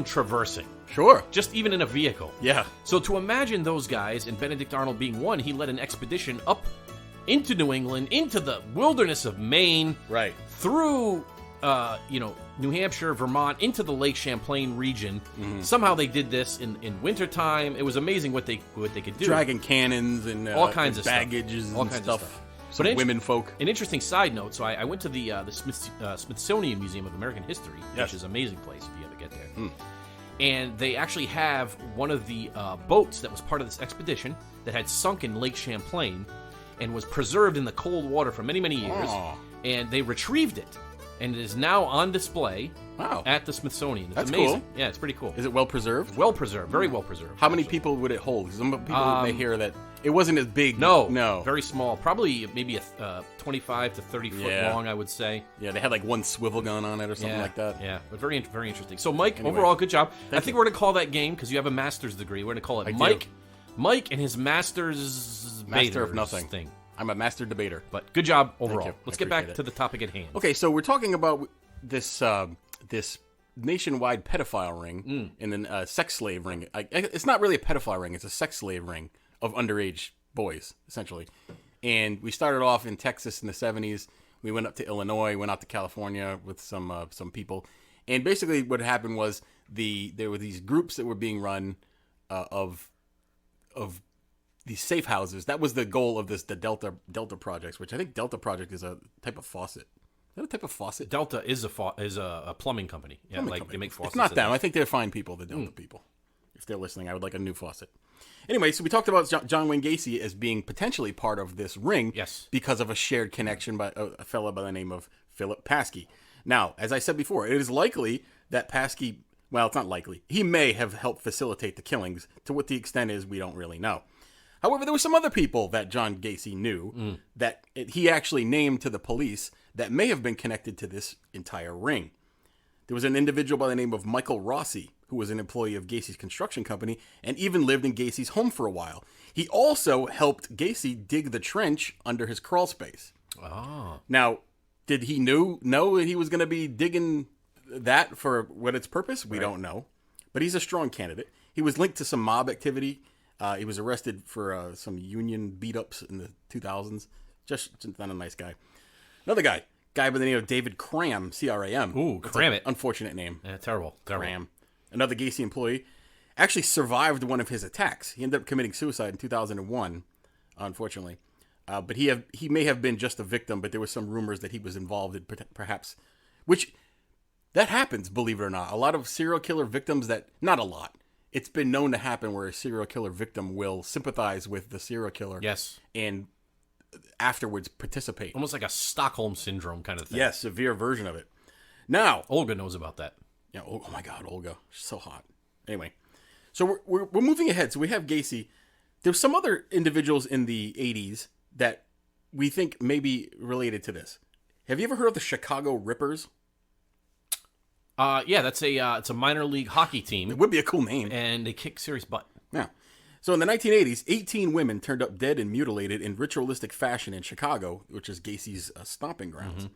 traversing. Sure. Just even in a vehicle. Yeah. So to imagine those guys, and Benedict Arnold being one, he led an expedition up into New England, into the wilderness of Maine, right, through New Hampshire, Vermont, into the Lake Champlain region. Somehow they did this in wintertime. It was amazing what they could do. Dragging cannons and all kinds of baggages stuff. All and kinds stuff. Of stuff. Some women folk. An interesting side note. So I went to the Smithsonian Museum of American History, which is an amazing place if you ever get there. And they actually have one of the boats that was part of this expedition that had sunk in Lake Champlain and was preserved in the cold water for many, many years. And they retrieved it. And it is now on display at the Smithsonian. It's amazing. Cool. Yeah, it's pretty cool. Is it well preserved? Well preserved. Very well preserved. How many people would it hold? Some people may hear that it wasn't as big. No. Very small. Probably maybe a 25 to 30 foot long, I would say. Yeah, they had like one swivel gun on it or something like that. Yeah, but very, very interesting. So, Mike, overall, good job. I think we're going to call that game, because you have a master's degree, we're going to call it Mike and his Master of Nothing thing. I'm a master debater. But good job overall. Let's get back to the topic at hand. Okay, so we're talking about this nationwide pedophile ring and then sex slave ring. It's not really a pedophile ring. It's a sex slave ring of underage boys, essentially. And we started off in Texas in the 70s. We went up to Illinois, went out to California with some people. And basically what happened was there were these groups that were being run of these safe houses. That was the goal of the Delta projects, which I think Delta project is a type of faucet. Is that a type of faucet? Delta is a plumbing company. Yeah, they make faucets. It's not them. I think they're fine people, the Delta people. If they're listening, I would like a new faucet. Anyway, so we talked about John Wayne Gacy as being potentially part of this ring because of a shared connection by a fellow by the name of Philip Paskey. Now, as I said before, it is likely that Paskey, well, it's not likely, he may have helped facilitate the killings. To what the extent is, we don't really know. However, there were some other people that John Gacy knew that he actually named to the police that may have been connected to this entire ring. There was an individual by the name of Michael Rossi, who was an employee of Gacy's construction company and even lived in Gacy's home for a while. He also helped Gacy dig the trench under his crawl space. Now, did he know that he was going to be digging that for what its purpose? We don't know. But he's a strong candidate. He was linked to some mob activity. He was arrested for some union beat-ups in the 2000s. Just not a nice guy. Another guy by the name of David Cram, C-R-A-M. Ooh, Cram it. Unfortunate name. Yeah, terrible. Cram. Another Gacy employee actually survived one of his attacks. He ended up committing suicide in 2001, unfortunately. But he may have been just a victim, but there were some rumors that he was involved in perhaps, which that happens, believe it or not. A lot of serial killer victims not a lot. It's been known to happen where a serial killer victim will sympathize with the serial killer. Yes. And afterwards participate. Almost like a Stockholm Syndrome kind of thing. Yes, severe version of it. Now, Olga knows about that. Yeah. Oh my God, Olga. She's so hot. Anyway, so we're moving ahead. So we have Gacy. There's some other individuals in the 80s that we think may be related to this. Have you ever heard of the Chicago Rippers? Yeah, it's a minor league hockey team. It would be a cool name. And they kick serious butt. Yeah. So in the 1980s, 18 women turned up dead and mutilated in ritualistic fashion in Chicago, which is Gacy's stomping grounds.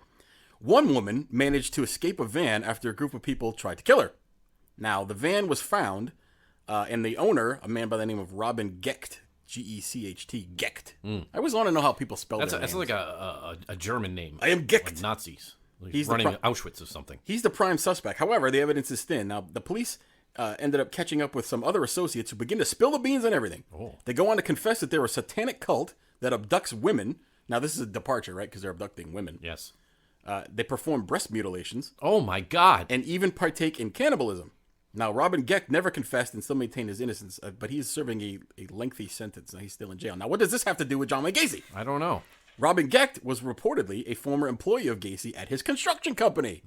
One woman managed to escape a van after a group of people tried to kill her. Now, the van was found And the owner, a man by the name of Robin Gecht, Gecht, Gecht. I always want to know how people spell their names. That's like a German name. I am Gecht. Like Nazis. Like He's running Auschwitz or something. He's the prime suspect. However, the evidence is thin. Now, the police ended up catching up with some other associates who begin to spill the beans on everything. Oh. They go on to confess that they're a satanic cult that abducts women. Now, this is a departure, right? Because they're abducting women. Yes. They perform breast mutilations. Oh, my God. And even partake in cannibalism. Now, Robin Gecht never confessed and still maintained his innocence, but he's serving a lengthy sentence. Now, he's still in jail. Now, what does this have to do with John Wayne Gacy? I don't know. Robin Gecht was reportedly a former employee of Gacy at his construction company.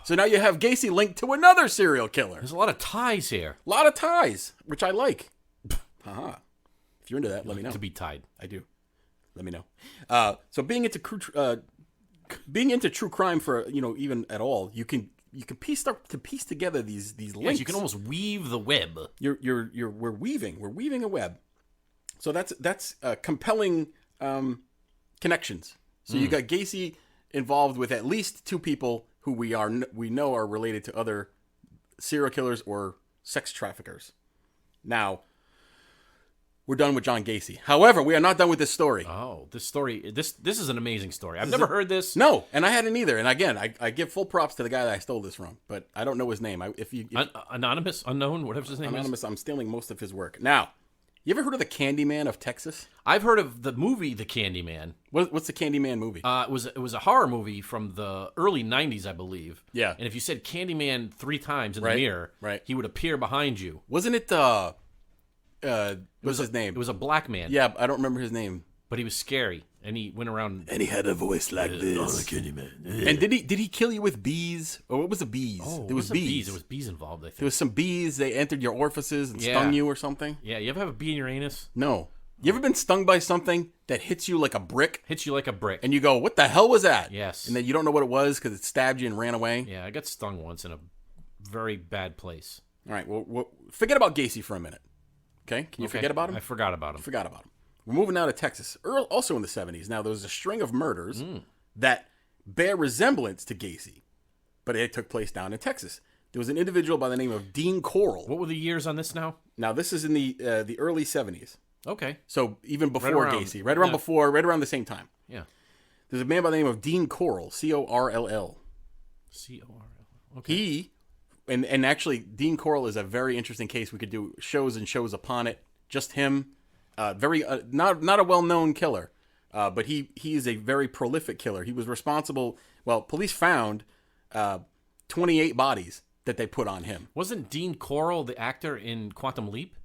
So now you have Gacy linked to another serial killer. There's a lot of ties here. A lot of ties, which I like. Haha. If you're into that, let me know. To be tied. I do. Let me know. So being into true crime for even at all, you can start to piece together these links. Yes, you can almost weave the web. We're weaving a web. So that's compelling connections. So you got Gacy involved with at least two people who we know are related to other serial killers or sex traffickers. Now, we're done with John Gacy. However, we are not done with this story. Oh, this story, this is an amazing story. I've never heard this. No, and I hadn't either. And again, I give full props to the guy that I stole this from, but I don't know his name. Anonymous, unknown, whatever his name Anonymous, I'm stealing most of his work. Now, you ever heard of the Candyman of Texas? I've heard of the movie The Candyman. What's the Candyman movie? It was a horror movie from the early 90s, I believe. Yeah. And if you said Candyman 3 times in the mirror, he would appear behind you. Wasn't it what's his name? It was a black man. Yeah, I don't remember his name. But he was scary, and he went around. And he had a voice like this. Candyman. And did he kill you with bees? Or what was the bees? Oh, there was bees. There was bees involved, I think. There was some bees. They entered your orifices and stung you or something. Yeah, you ever have a bee in your anus? No. You ever been stung by something that hits you like a brick? Hits you like a brick. And you go, what the hell was that? Yes. And then you don't know what it was because it stabbed you and ran away? Yeah, I got stung once in a very bad place. All right, well forget about Gacy for a minute. Okay? Can you forget about him? I forgot about him. Forgot about him. We're moving now to Texas, also in the 70s. Now, there was a string of murders that bear resemblance to Gacy, but it took place down in Texas. There was an individual by the name of Dean Corll. What were the years on this now? Now, this is in the early 70s. Okay. So, even before Gacy. Right around the same time. Yeah. There's a man by the name of Dean Corll, Corll. Corll. Okay. And actually, Dean Corll is a very interesting case. We could do shows and shows upon it. Just him. Not a well-known killer, but he is a very prolific killer. He was responsible. Well, police found 28 bodies that they put on him. Wasn't Dean Corll the actor in Quantum Leap?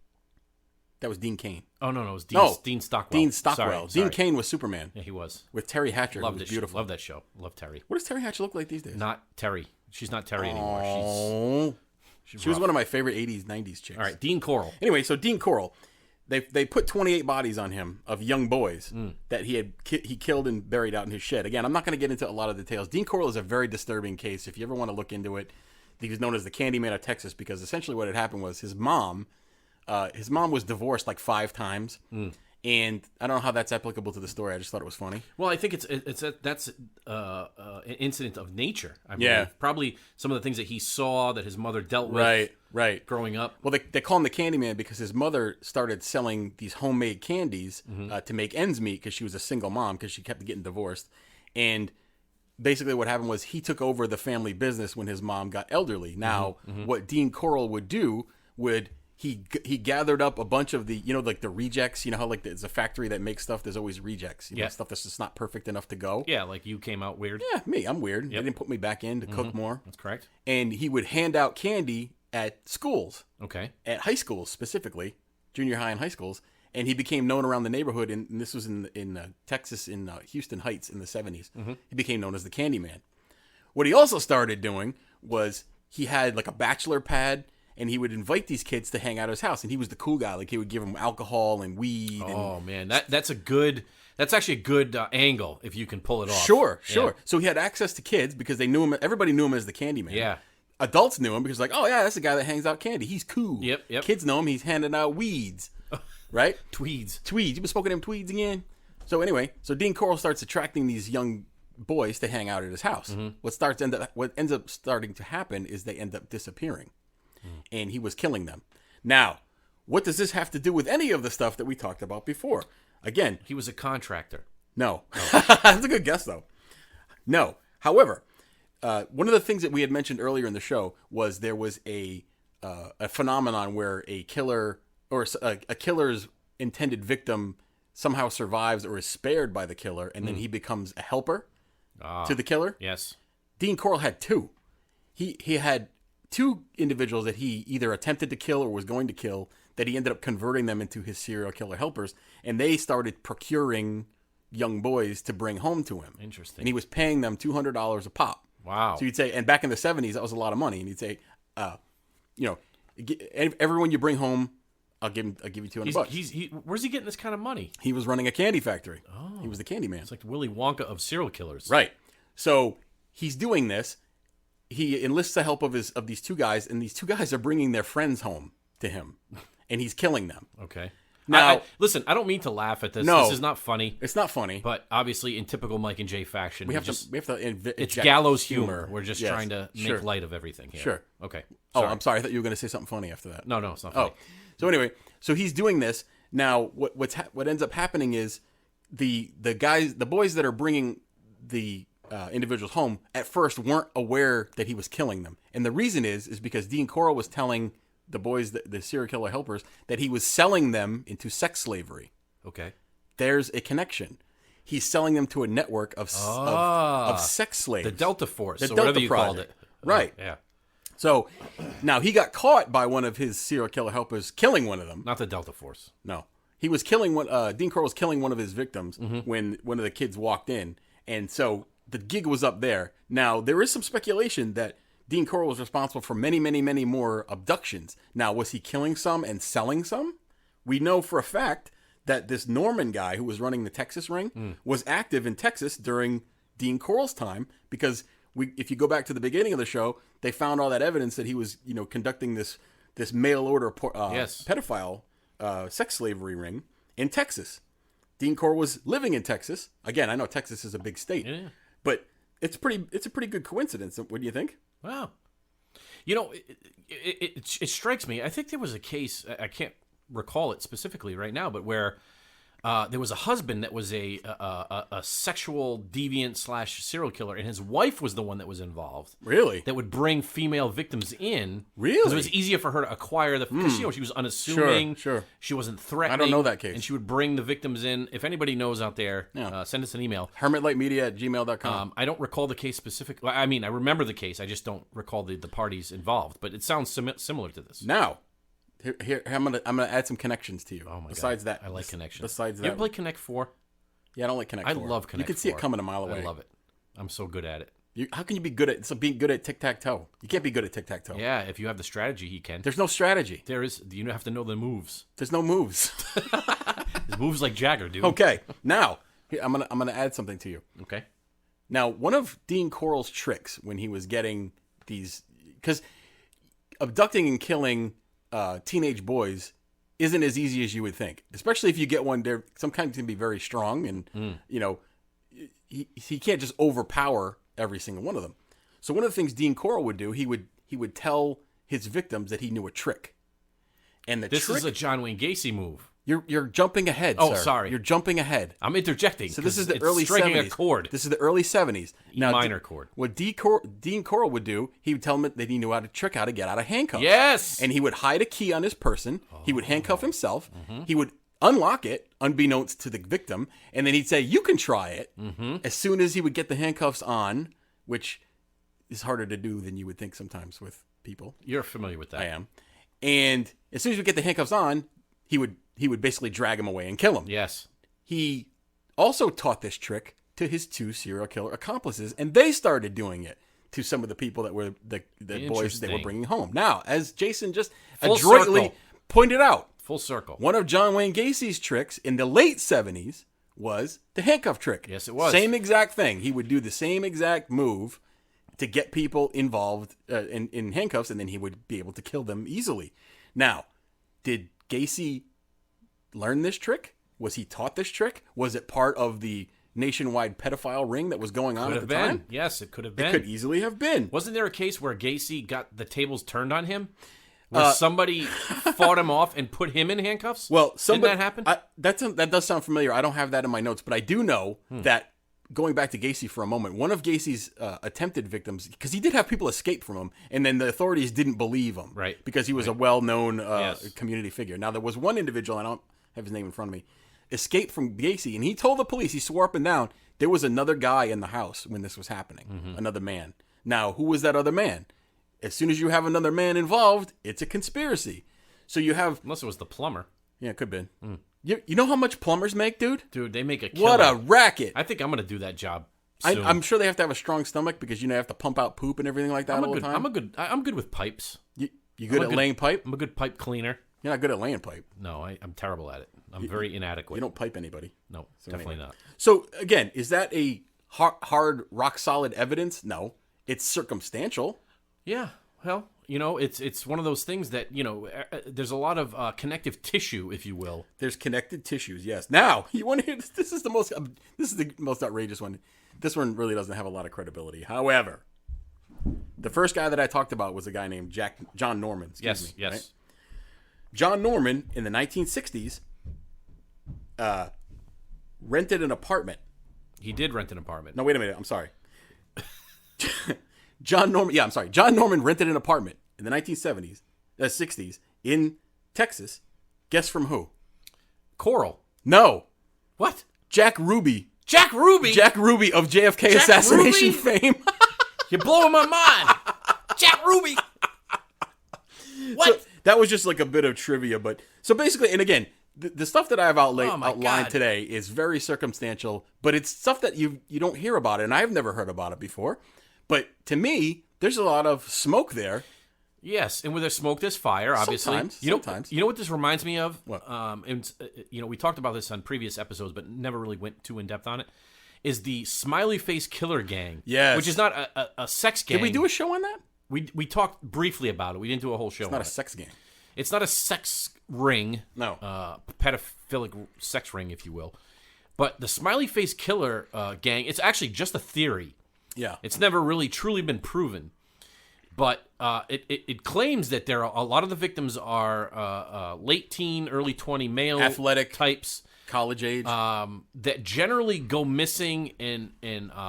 That was Dean Cain. Oh no, it was Dean Stockwell. Dean Stockwell. Sorry. Dean Cain was Superman. Yeah, he was with Terry Hatcher. Loved who was it. Beautiful. Love that show. Love Terry. What does Terry Hatcher look like these days? Not Terry. She's not Terry anymore. She was one of my favorite 80s, 90s chicks. All right, Dean Corll. Anyway, so Dean Corll, they put 28 bodies on him of young boys that he killed and buried out in his shed. Again, I'm not going to get into a lot of details. Dean Corll is a very disturbing case. If you ever want to look into it, he was known as the Candyman of Texas because essentially what had happened was his mom was divorced like 5 times. And I don't know how that's applicable to the story. I just thought it was funny. Well, I think that's an incident of nature. I mean, probably some of the things that he saw that his mother dealt with. Right. Growing up. Well, they call him the Candyman because his mother started selling these homemade candies to make ends meet because she was a single mom because she kept getting divorced. And basically what happened was he took over the family business when his mom got elderly. Now, what Dean Corll would do he gathered up a bunch of the, like the rejects, how like it's a factory that makes stuff, there's always rejects, stuff that's just not perfect enough to go. Yeah, like you came out weird. Yeah, I'm weird. They didn't put me back in to cook more. That's correct. And he would hand out candy at schools. Okay. At high schools specifically, junior high and high schools. And he became known around the neighborhood, and this was in Texas, in Houston Heights in the 70s. He became known as the Candyman. What he also started doing was he had like a bachelor pad, and he would invite these kids to hang out at his house, and he was the cool guy. Like he would give them alcohol and weed. Oh man, that's actually a good angle if you can pull it off. Sure. Yeah. So he had access to kids because they knew him. Everybody knew him as the Candyman. Yeah. Adults knew him because oh yeah, that's the guy that hangs out candy. He's cool. Yep. Kids know him. He's handing out weeds, right? Tweeds. You been smoking them tweeds again? So anyway, Dean Corll starts attracting these young boys to hang out at his house. What ends up starting to happen is they end up disappearing. And he was killing them. Now, what does this have to do with any of the stuff that we talked about before? Again, He was a contractor. no. That's a good guess, though. No. However, one of the things that we had mentioned earlier in the show was there was a phenomenon where a killer or a killer's intended victim somehow survives or is spared by the killer, and then he becomes a helper to the killer. Yes. Dean Corll had two. He had two individuals that he either attempted to kill or was going to kill that he ended up converting them into his serial killer helpers, and they started procuring young boys to bring home to him. Interesting. And he was paying them $200 a pop. Wow. So you'd say, and back in the 70s, that was a lot of money. And you'd say, everyone you bring home, I'll give you $200. Where's he getting this kind of money? He was running a candy factory. Oh. He was the Candyman. It's like the Willy Wonka of serial killers. Right. So he's doing this. He enlists the help of these two guys, and these two guys are bringing their friends home to him, and he's killing them. Okay. Now, listen, I don't mean to laugh at this. No. This is not funny. It's not funny. But obviously, in typical Mike and Jay fashion, we have to it's inject gallows humor. We're just Yes. trying to make light of everything here. Sure. Okay. Oh, Sorry. I'm sorry. I thought you were going to say something funny after that. No, it's not funny. Oh, so anyway, so he's doing this now. What ends up happening is the boys that are bringing the individuals home at first weren't aware that he was killing them, and the reason is because Dean Corll was telling the boys, the serial killer helpers, that he was selling them into sex slavery. Okay. There's a connection. He's selling them to a network of sex slaves. The Delta Force, The or Delta whatever you called Project. it. Right. Yeah. So now he got caught by one of his serial killer helpers killing one of them. Not the Delta Force. No. He was killing one. Dean Corll was killing one of his victims when one of the kids walked in. And so the gig was up there. Now, there is some speculation that Dean Corll was responsible for many, many, many more abductions. Now, was he killing some and selling some? We know for a fact that this Norman guy who was running the Texas ring was active in Texas during Dean Corll's time, because if you go back to the beginning of the show, they found all that evidence that he was, conducting this mail order pedophile sex slavery ring in Texas. Dean Corll was living in Texas. Again, I know Texas is a big state, but it's a pretty good coincidence. What do you think? Wow. It strikes me. I think there was a case, I can't recall it specifically right now, but where there was a husband that was a sexual deviant / serial killer, and his wife was the one that was involved. Really? That would bring female victims in. Really? Because it was easier for her to acquire because she was unassuming. Sure. She wasn't threatening. I don't know that case. And she would bring the victims in. If anybody knows out there, send us an email. hermitlightmedia@gmail.com. I don't recall the case specifically. I mean, I remember the case. I just don't recall the parties involved. But it sounds similar to this. Now, here I'm gonna add some connections to you. Oh my besides God. that, I like connections. Besides you that, ever play Connect 4? Yeah, I don't like Connect 4. I love Connect 4. You can see it coming a mile away. I love it. I'm so good at it. How can you be good at being good at tic-tac-toe? You can't be good at tic-tac-toe. Yeah, if you have the strategy, you can. There's no strategy. There is. You have to know the moves. There's no moves. There's moves like Jagger, dude. Okay, now I'm gonna add something to you. Okay. Now, one of Dean Corll's tricks when he was getting these, because abducting and killing teenage boys isn't as easy as you would think, especially if you get one. There, some kinds can be very strong, and he can't just overpower every single one of them. So one of the things Dean Corll would do, he would tell his victims that he knew a trick, and this is a John Wayne Gacy move. You're jumping ahead. Oh, sir. sorry. You're jumping ahead. I'm interjecting. So this is the it's early striking 70s. A chord. This is the early 70s. Now, minor chord. What Dean Corll would do, he would tell them that he knew how to get out of handcuffs. Yes. And he would hide a key on his person. He would handcuff himself. He would unlock it, unbeknownst to the victim, and then he'd say, "You can try it." As soon as he would get the handcuffs on, which is harder to do than you would think sometimes with people. You're familiar with that. I am. And as soon as we get the handcuffs on, he would basically drag him away and kill him. Yes. He also taught this trick to his two serial killer accomplices, and they started doing it to some of the people that were the boys they were bringing home. Now, as Jason just adroitly pointed out, full circle. One of John Wayne Gacy's tricks in the late 70s was the handcuff trick. Yes, it was. Same exact thing. He would do the same exact move to get people involved in handcuffs, and then he would be able to kill them easily. Now, did Gacy learn this trick? Was he taught this trick? Was it part of the nationwide pedophile ring that was going on at the time? Yes, it could have been. It could easily have been. Wasn't there a case where Gacy got the tables turned on him? Where somebody fought him off and put him in handcuffs? Well, didn't that happen? That does sound familiar. I don't have that in my notes, but I do know that, going back to Gacy for a moment, one of Gacy's attempted victims, because he did have people escape from him, and then the authorities didn't believe him. Right. Because he was a well-known community figure. Now, there was one individual, I don't have his name in front of me, escaped from Gacy, and he told the police, he swore up and down, there was another guy in the house when this was happening, another man. Now, who was that other man? As soon as you have another man involved, it's a conspiracy. So you have... Unless it was the plumber. Yeah, it could have been. You know how much plumbers make, dude? Dude, they make a killer. What a racket. I think I'm going to do that job soon. I'm sure they have to have a strong stomach because, you have to pump out poop and everything like that all the time. I'm good with pipes. You good at laying pipe? I'm a good pipe cleaner. You're not good at laying pipe. No, I'm terrible at it. I'm very inadequate. You don't pipe anybody. No, definitely not. So, again, is that a hard, rock-solid evidence? No. It's circumstantial. Yeah, well, it's one of those things that, there's a lot of connective tissue, if you will. There's connected tissues, yes. Now, you want to hear this? This is the most outrageous one. This one really doesn't have a lot of credibility. However, the first guy that I talked about was a guy named John Norman. Excuse me. Right? John Norman, in the 1960s, rented an apartment. He did rent an apartment. No, wait a minute. I'm sorry. John Norman rented an apartment in the 60s in Texas. Guess from who? Corll. No. What? Jack Ruby. Jack Ruby? Jack Ruby of JFK assassination fame. You're blowing my mind. Jack Ruby. What? So, that was just like a bit of trivia, but so basically, and again, the stuff that I've outlined today is very circumstantial, but it's stuff that you don't hear about it, and I've never heard about it before. But to me, there's a lot of smoke there. Yes, and where there's smoke, there's fire. Obviously, sometimes. You know what this reminds me of? What? We talked about this on previous episodes, but never really went too in depth on it. Is the Smiley Face Killer Gang? Yes. Which is not a sex gang. Did we do a show on that? We talked briefly about it. We didn't do a whole show. It's not a sex gang. It's not a sex ring. No. Pedophilic sex ring, if you will. But the Smiley Face Killer gang, it's actually just a theory. Yeah. It's never really truly been proven. But it claims that there are a lot of the victims are late teen, early 20 male athletic types, college age, that generally go missing and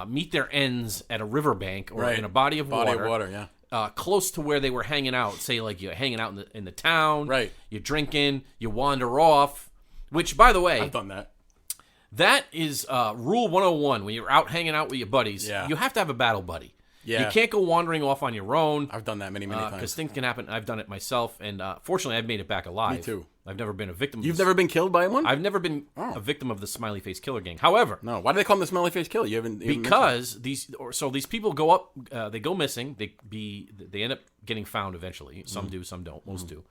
meet their ends at a riverbank or in a body of water. Yeah. Close to where they were hanging out. Say like you're hanging out in the town. Right. You're drinking. You wander off. Which, by the way, I've done that. That is Rule 101. When you're out hanging out with your buddies, Yeah. you have to have a battle buddy. Yeah. You can't go wandering off on your own. I've done that many times. Because things can happen. I've done it myself, and fortunately, I've made it back alive. Me too. I've never been a victim. You've never been killed by one? I've never been a victim of the Smiley Face Killer Gang. However, no. Why do they call them the Smiley Face Killer? You haven't because these people go up, they go missing. They end up getting found eventually. Some do, some don't. Most do.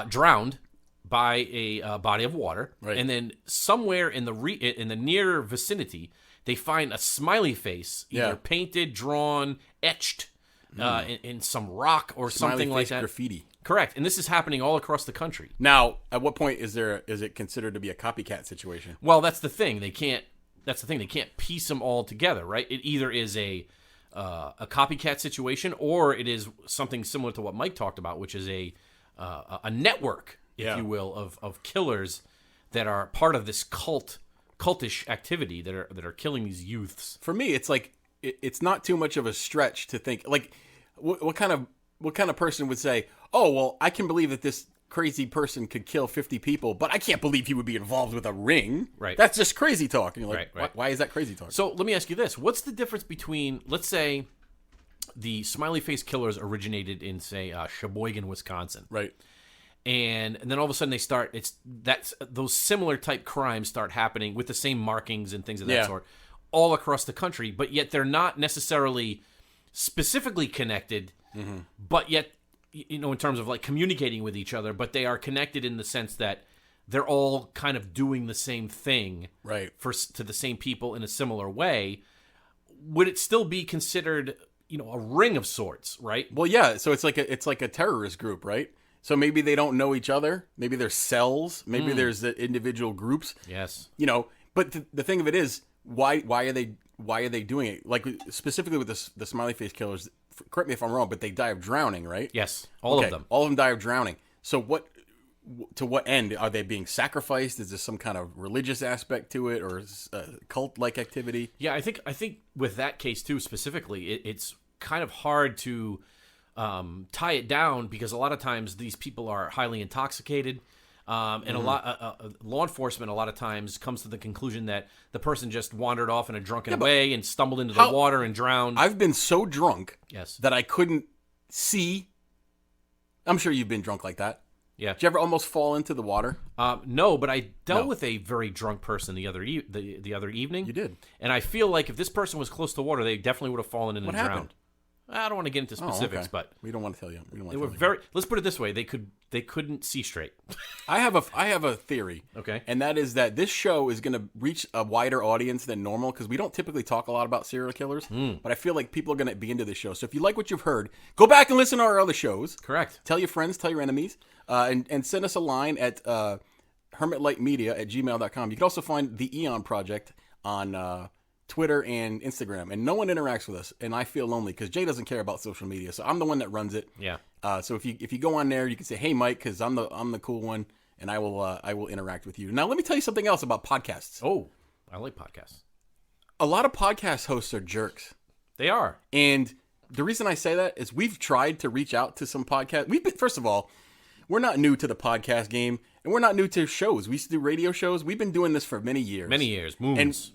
Drowned by a body of water, right. And then somewhere in the near vicinity, they find a smiley face, either painted, drawn, etched in some rock or smiley something like face that. Graffiti. Correct, and this is happening all across the country. Now, at what point is it considered to be a copycat situation? Well, that's the thing. They can't piece them all together, right? It either is a copycat situation, or it is something similar to what Mike talked about, which is a network, if you will, of killers that are part of this cultish activity that are killing these youths. For me, it's like it's not too much of a stretch to think like what kind of person would say, "Oh, well, I can believe that this crazy person could kill 50 people, but I can't believe he would be involved with a ring." Right. That's just crazy talk. And you're like, right. Why is that crazy talk? So let me ask you this: what's the difference between, let's say, the Smiley Face Killers originated in, say, Sheboygan, Wisconsin, right? And then all of a sudden those similar type crimes start happening with the same markings and things of that sort all across the country, but yet they're not necessarily specifically connected, but yet, in terms of like communicating with each other, but they are connected in the sense that they're all kind of doing the same thing, right? To the same people in a similar way. Would it still be considered, a ring of sorts, right? Well, yeah. So it's like a terrorist group, right? So maybe they don't know each other. Maybe there's cells. Maybe there's the individual groups. Yes. But the thing of it is, why are they doing it? Like specifically with the Smiley Face Killers, correct me if I'm wrong, but they die of drowning, right? Yes, all of them. All of them die of drowning. So to what end are they being sacrificed? Is there some kind of religious aspect to it, or cult-like activity? Yeah, I think with that case too specifically, it's kind of hard to tie it down because a lot of times these people are highly intoxicated, and a lot law enforcement a lot of times comes to the conclusion that the person just wandered off in a drunken way and stumbled into the water and drowned. I've been so drunk, yes, that I couldn't see. I'm sure you've been drunk like that. Yeah. Did you ever almost fall into the water? No, but I dealt with a very drunk person the other evening. You did. And I feel like if this person was close to water, they definitely would have fallen in and drowned. Happened? I don't want to get into specifics, but we don't want to tell you. They were very. Let's put it this way: they couldn't see straight. I have a theory. Okay. And that is that this show is going to reach a wider audience than normal because we don't typically talk a lot about serial killers. But I feel like people are going to be into this show. So if you like what you've heard, go back and listen to our other shows. Correct. Tell your friends, tell your enemies, and send us a line at hermitlightmedia@gmail.com. You can also find the Eon Project on Twitter and Instagram, and no one interacts with us, and I feel lonely because Jay doesn't care about social media, so I'm the one that runs it. Yeah. So if you go on there, you can say, "Hey, Mike," because I'm the cool one, and I will interact with you. Now, let me tell you something else about podcasts. Oh, I like podcasts. A lot of podcast hosts are jerks. They are, and the reason I say that is we've tried to reach out to some podcasts. First of all, we're not new to the podcast game, and we're not new to shows. We used to do radio shows. We've been doing this for many years. moons.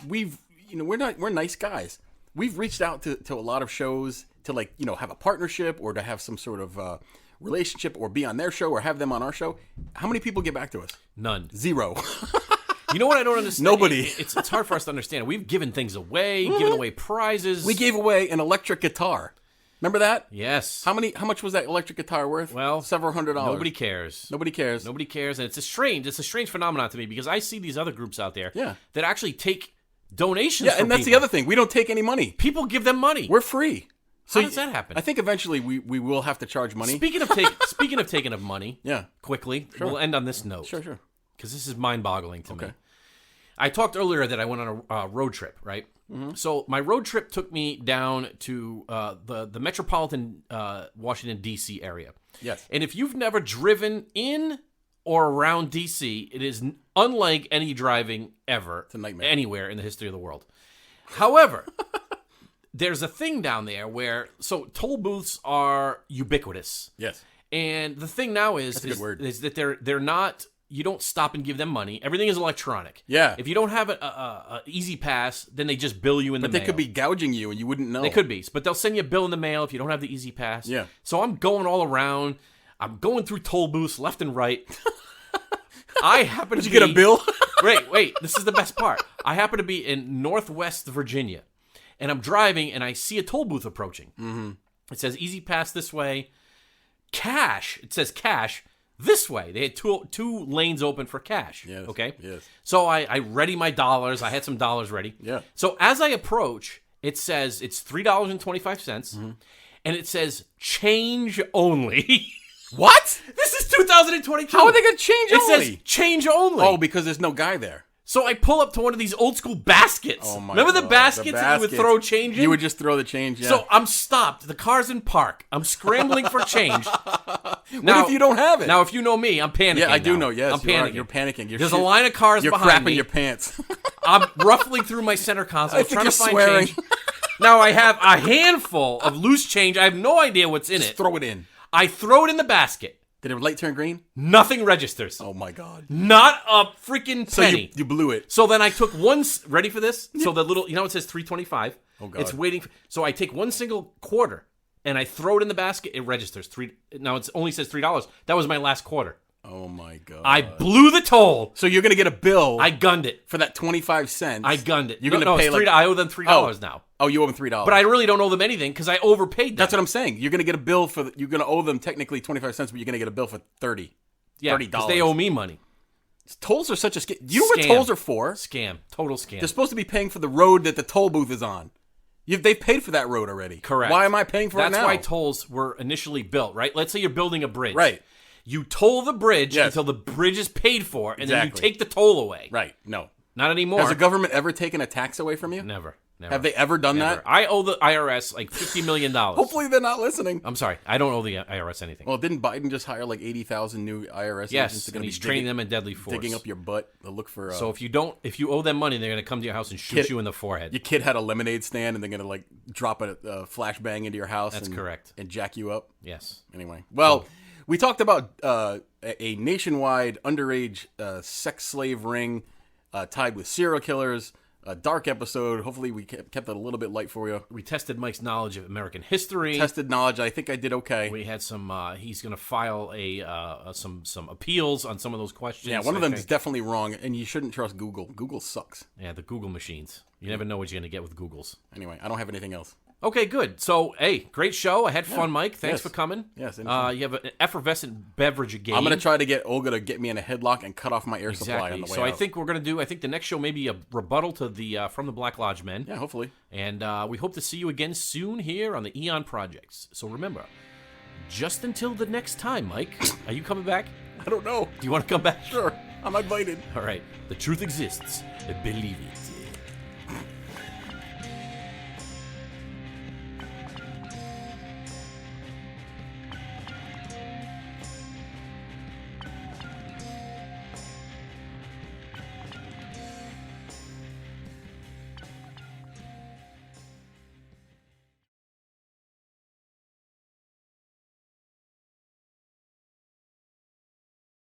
And we're nice guys. We've reached out to a lot of shows to have a partnership or to have some sort of relationship or be on their show or have them on our show. How many people get back to us? None. 0. You know what I don't understand? Nobody. It's hard for us to understand. We've given things away, given away prizes. We gave away an electric guitar. Remember that? Yes. How much was that electric guitar worth? Well, several $100s. Nobody cares. Nobody cares. Nobody cares, and it's a strange phenomenon to me because I see these other groups out there Yeah. that actually take donations. Yeah, and that's the other thing. We don't take any money. People give them money. We're free. So how does that happen? I think eventually we will have to charge money. Speaking of taking of money, yeah. Quickly, Sure. we'll end on this note. Sure. Because this is mind-boggling to me. Okay. I talked earlier that I went on a road trip, right? Mm-hmm. So my road trip took me down to the metropolitan Washington, D.C. area. Yes. And if you've never driven in or around D.C., it is unlike any driving ever. It's a nightmare. Anywhere in the history of the world. However, there's a thing down there where toll booths are ubiquitous. Yes. And the thing now That's a good word. is that they're not. You don't stop and give them money. Everything is electronic. Yeah. If you don't have a Easy Pass, then they just bill you in the mail. But they could be gouging you and you wouldn't know. They could be, but they'll send you a bill in the mail if you don't have the Easy Pass. Yeah. So I'm going all around. I'm going through toll booths left and right. I happen to Did you get a bill? Wait. This is the best part. I happen to be in Northwest Virginia, and I'm driving, and I see a toll booth approaching. Mm-hmm. It says Easy Pass this way. Cash. It says cash this way. They had two lanes open for cash. Yes. Okay. Yes. So I ready my dollars. I had some dollars ready. Yeah. So as I approach, it says it's $3.25, and it says change only. What? This is 2022. How are they going to change only? It says change only. Oh, because there's no guy there. So I pull up to one of these old school baskets. Oh my Remember God. the baskets that you would throw change in? You would just throw the change, yeah. So I'm stopped. The car's in park. I'm scrambling for change. What if you don't have it? Now, if you know me, I'm panicking. Yeah, I do now. know, yes. I'm panicking. You're panicking. There's a line of cars You're behind crapping me. your pants. I'm ruffling through my center console, I think trying you're to find swearing. change. Now I have a handful of loose change. I have no idea what's in Just it. throw it in. I throw it in the basket. Did it light turn green? Nothing registers. Oh, my God. Not a freaking So penny. you blew it. So then I took one. Ready for this? So the little, it says $3.25. Oh, God. It's waiting. So I take one single quarter and I throw it in the basket. It registers Now it only says $3. That was my last quarter. Oh, my God. I blew the toll. So you're going to get a bill I gunned it. for that 25 cents. I gunned it. You're going to pay it's $3. I owe them $3 now. Oh, you owe them $3. But I really don't owe them anything because I overpaid them. That's what I'm saying. You're going to get a bill you're going to owe them technically 25 cents, but you're going to get a bill for $30. Yeah, $30. because they owe me money. Tolls are such a scam. Do you know what Scam. tolls are for? Scam. Total scam. They're supposed to be paying for the road that the toll booth is on. They've paid for that road already. Correct. Why am I paying for it now? That's why tolls were initially built, right? Let's say you're building a bridge. Right. You toll the bridge Yes. until the bridge is paid for, and then you Exactly. take the toll away. Right. No. Not anymore. Has the government ever taken a tax away from you? Never. Never. Have they ever done Never. that? I owe the IRS like $50 million. Hopefully they're not listening. I'm sorry. I don't owe the IRS anything. Well, didn't Biden just hire like 80,000 new IRS agents? Yes, to and he's training them in deadly force. digging up your butt to look for. So if you owe them money, they're going to come to your house and shoot you in the forehead. Your kid had a lemonade stand, and they're going to like drop a flashbang into your house. That's correct. And jack you up. Yes. Anyway, well, we talked about a nationwide underage sex slave ring tied with serial killers. A dark episode. Hopefully, we kept it a little bit light for you. We tested Mike's knowledge of American history. Tested knowledge. I think I did okay. We had some. He's going to file some appeals on some of those questions. Yeah, one of them is definitely wrong, and you shouldn't trust Google. Google sucks. Yeah, the Google machines. You never know what you're going to get with Googles. Anyway, I don't have anything else. Okay, good. So, hey, great show. I had fun, Mike. Thanks for coming. Yes. You have an effervescent beverage again. I'm going to try to get Olga to get me in a headlock and cut off my air supply on the way So out. I think we're going to do, the next show may be a rebuttal to the from the Black Lodge Men. Yeah, hopefully. And we hope to see you again soon here on the Eon Projects. So remember, just until the next time, Mike, are you coming back? I don't know. Do you want to come back? Sure. I'm invited. All right. The truth exists. Believe it.